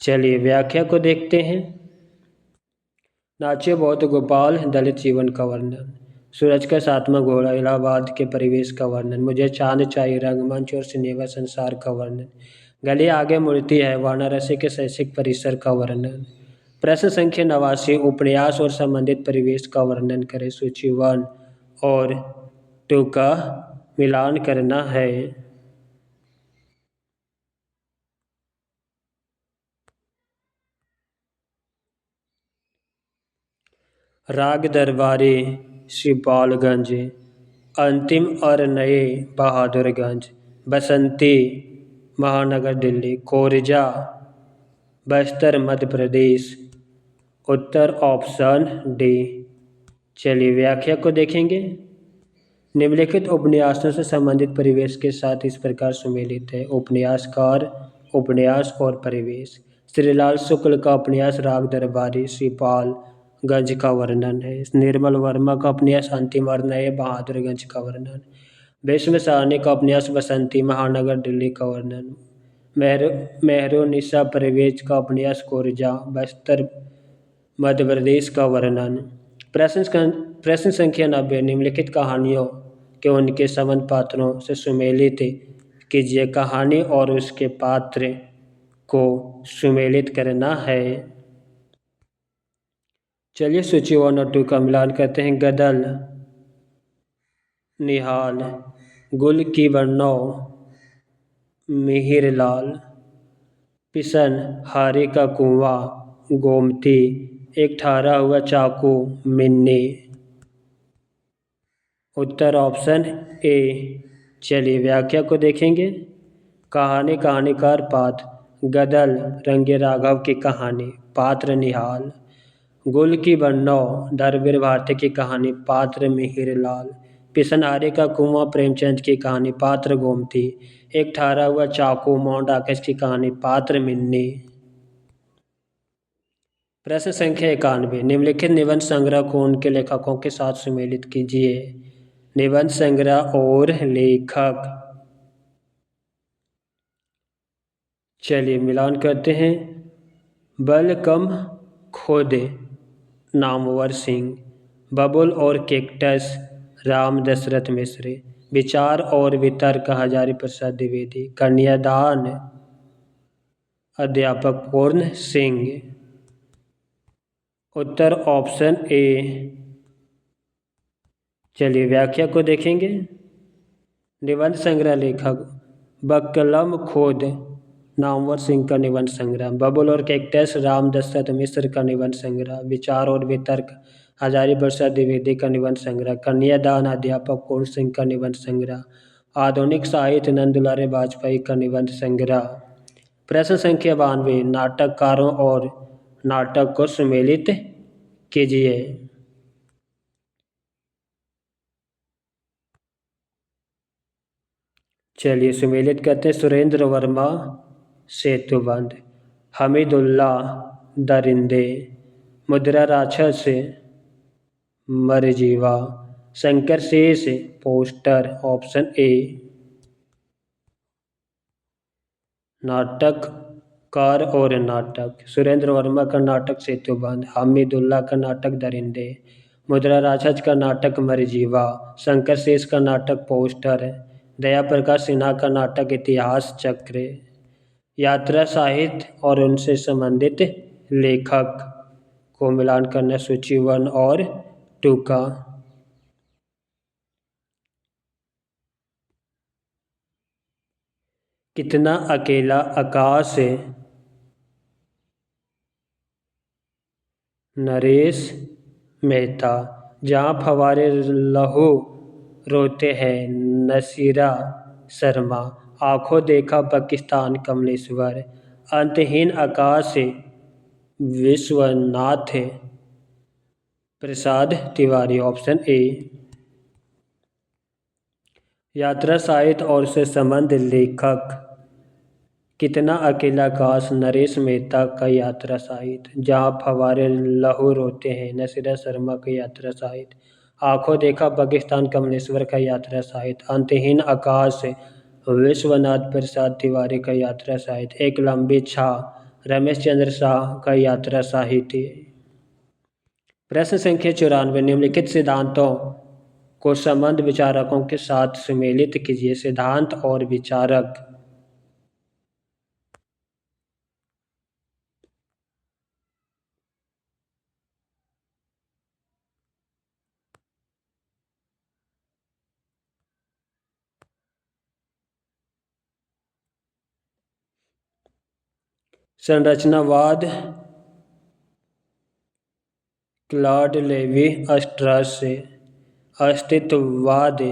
चलिए व्याख्या को देखते हैं। नाचियो बहुत गोपाल, दलित जीवन का वर्णन, सूरज का सातवां घोड़ा, इलाहाबाद के परिवेश का वर्णन, मुझे चांद चाहिए, रंगमंच और सिनेमा संसार का वर्णन, गली आगे मुड़ती है, वाराणसी के शैक्षिक परिसर का वर्णन। प्रश्न संख्या 89, उपन्यास और संबंधित परिवेश का वर्णन करें। सूची 1 और 2 का मिलान करना है। राग दरबारी श्रीपालगंज, अंतिम और नए बहादुरगंज, बसंती महानगर दिल्ली, कोरजा बस्तर मध्य प्रदेश। उत्तर ऑप्शन डी। चलिए व्याख्या को देखेंगे। निम्नलिखित उपन्यासों से संबंधित परिवेश के साथ इस प्रकार सुमेलित है। उपन्यासकार, उपन्यास और परिवेश। श्रीलाल शुक्ल का उपन्यास राग दरबारी श्रीपालगंज का वर्णन है। निर्मल वर्मा का उपन्यास अंतिम और नए बहादुरगंज का वर्णन। भीष्म साहनी का उपन्यास बसंती महानगर दिल्ली का वर्णन। मेहरुनिसा परवेज का उपन्यास कोरजा बस्तर मध्य प्रदेश का वर्णन। प्रश्न संख्या 90, निम्नलिखित कहानियों के उनके संबंध पात्रों से सुमेलित कीजिए। कहानी और उसके पात्र को सुमेलित करना है। चलिए सूची 1 और 2 का मिलान करते हैं। गदल, निहाल, गुल की बन्नो, मिहिरलाल, पिसन, हारे का कुआं, गोमती, एक ठहरा हुआ चाकू, मिन्नी। उत्तर ऑप्शन ए। चलिए व्याख्या को देखेंगे। कहानी, कहानीकार, पात्र। गदल रंगे राघव की कहानी, पात्र निहाल। गुल की बन्नो धर्मवीर भारती की कहानी, पात्र मिहिरलाल। पिसनहारे का कुआं प्रेमचंद की कहानी, पात्र गोमती। एक ठहरा हुआ चाकू माउंट आकाश की कहानी, पात्र मिन्नी। प्रश्न संख्या 91, निम्नलिखित निबंध संग्रह को उनके लेखकों के साथ सुमेलित कीजिए। निबंध संग्रह और लेखक। चलिए मिलान करते हैं। बल कम खोदे, नामवर सिंह। बबुल और कैक्टस, राम दशरथ मिश्र। विचार और वितर्क, हजारी प्रसाद द्विवेदी। कन्यादान, अध्यापक पूर्ण सिंह। उत्तर ऑप्शन ए। चलिए व्याख्या को देखेंगे। निबंध संग्रह लेखक बकलम खोद, नामवर सिंह का निबंध संग्रह। बबुल और कैक्टस, राम दशरथ मिश्र का निबंध संग्रह। विचार और वितर्क, हजारी प्रसाद द्विवेदी का निबंध संग्रह। कन्यादान, अध्यापक पूर्ण सिंह का निबंध संग्रह। आधुनिक साहित्य, नंदुलारे वाजपेयी का निबंध संग्रह। प्रश्न संख्या 92, नाटककारों और नाटक को सुमेलित कीजिए। चलिए सुमेलित करते हैं। सुरेंद्र वर्मा, सेतुबंध। हमीदुल्लाह, दरिंदे। मुद्रा राक्षस, मरजीवा, शंकर शेष, पोस्टर ऑप्शन ए। नाटककार और नाटक, सुरेंद्र वर्मा का नाटक सेतुबंध, हामिदुल्लाह का नाटक दरिंदे, मुद्रा राक्षस का नाटक मरजीवा, शंकर शेष का नाटक पोस्टर, दया प्रकाश सिन्हा का नाटक इतिहास चक्र। यात्रा साहित्य और उनसे संबंधित लेखक को मिलान करना सूची 1 और 2 का। कितना अकेला आकाश, नरेश मेहता। जहाँ फव्वारे लहू रोते हैं, नसीरा शर्मा। आंखों देखा पाकिस्तान, कमलेश्वर। अंतहीन आकाश, विश्वनाथ प्रसाद तिवारी ऑप्शन ए। यात्रा साहित्य और से संबंध लेखक, कितना अकेला आकाश, नरेश मेहता का यात्रा साहित्य। जहाँ फव्वारे लहू रोते हैं, नसीरा शर्मा का यात्रा साहित्य। आंखों देखा पाकिस्तान, कमलेश्वर का यात्रा साहित्य। अंतहीन आकाश, विश्वनाथ प्रसाद तिवारी का यात्रा साहित्य। एक लंबी छाह, रमेश चंद्र शाह का यात्रा साहित्य। प्रश्न संख्या 94, निम्नलिखित सिद्धांतों को संबंध विचारकों के साथ सुमेलित कीजिए। सिद्धांत और विचारक। संरचनावाद, क्लॉड लेवी स्ट्रॉस। अस्तित्ववाद,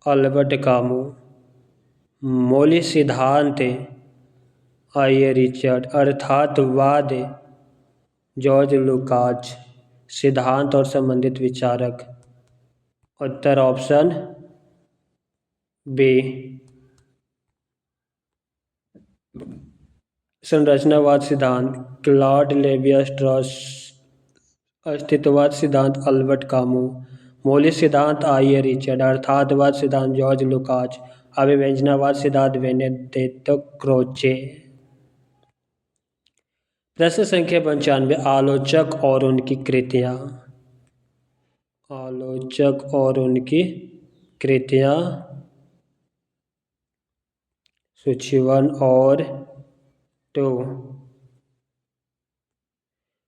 अल्बर्ट कामू। मौलिक सिद्धांत, आई रिचर्ड। अर्थातवाद, जॉर्ज लुकाच। सिद्धांत और संबंधित विचारक। उत्तर ऑप्शन बी। संरचनावाद सिद्धांत, क्लॉड लेवी स्ट्रॉस। अस्तित्ववाद सिद्धांत, अल्बर्ट कामू। मौलिक सिद्धांत, आई रिचर्ड। अर्थातवाद सिद्धांत, जॉर्ज लुकाच। अभिव्यंजनावाद सिद्धांत, बेनेडिक्टो क्रोचे। प्रश्न संख्या 95, आलोचक और उनकी कृतियाँ। आलोचक और उनकी कृतियाँ सूची 1 और 2।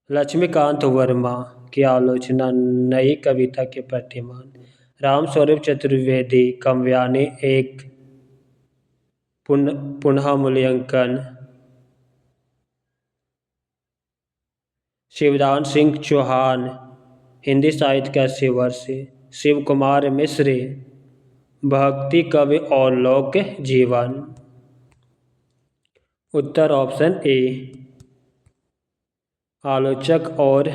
लक्ष्मीकांत वर्मा की आलोचना, नई कविता के प्रतिमान। रामस्वरूप चतुर्वेदी, काव्यानि एक पुनः मूल्यांकन। शिवदान सिंह चौहान, हिंदी साहित्य का शिवर्ष। शिव कुमार मिश्र, भक्ति कवि और लोक जीवन। उत्तर ऑप्शन ए। आलोचक और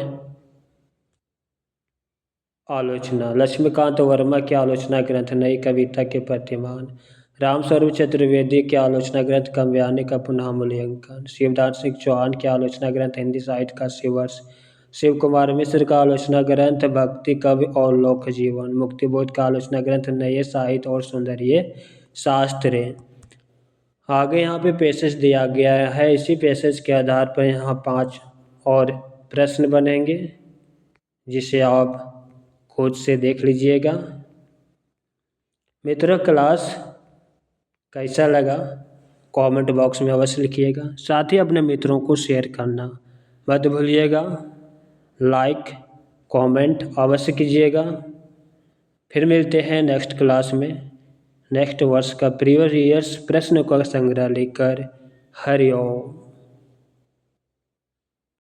आलोचना। लक्ष्मीकांत वर्मा की आलोचना ग्रंथ, नई कविता के प्रतिमान। रामस्वरूप चतुर्वेदी के आलोचना ग्रंथ, काव्यानि का पुनः मूल्यांकन। शिवदान सिंह चौहान के आलोचना ग्रंथ, हिंदी साहित्य का शिवर्ष। शिव कुमार मिश्र का आलोचना ग्रंथ, भक्ति कवि और लोक जीवन। मुक्तिबोध का आलोचना ग्रंथ, नए साहित्य और सौंदर्य शास्त्र। आगे यहाँ पे पैसेज दिया गया है। इसी पैसेज के आधार पर यहाँ 5 और प्रश्न बनेंगे, जिसे आप खुद से देख लीजिएगा। मित्रों, क्लास कैसा लगा कमेंट बॉक्स में अवश्य लिखिएगा। साथ ही अपने मित्रों को शेयर करना मत भूलिएगा। लाइक कमेंट अवश्य कीजिएगा। फिर मिलते हैं नेक्स्ट क्लास में नेक्स्ट वर्ष का प्रीवियस ईयर्स प्रश्न का संग्रह लेकर। हरि ओम।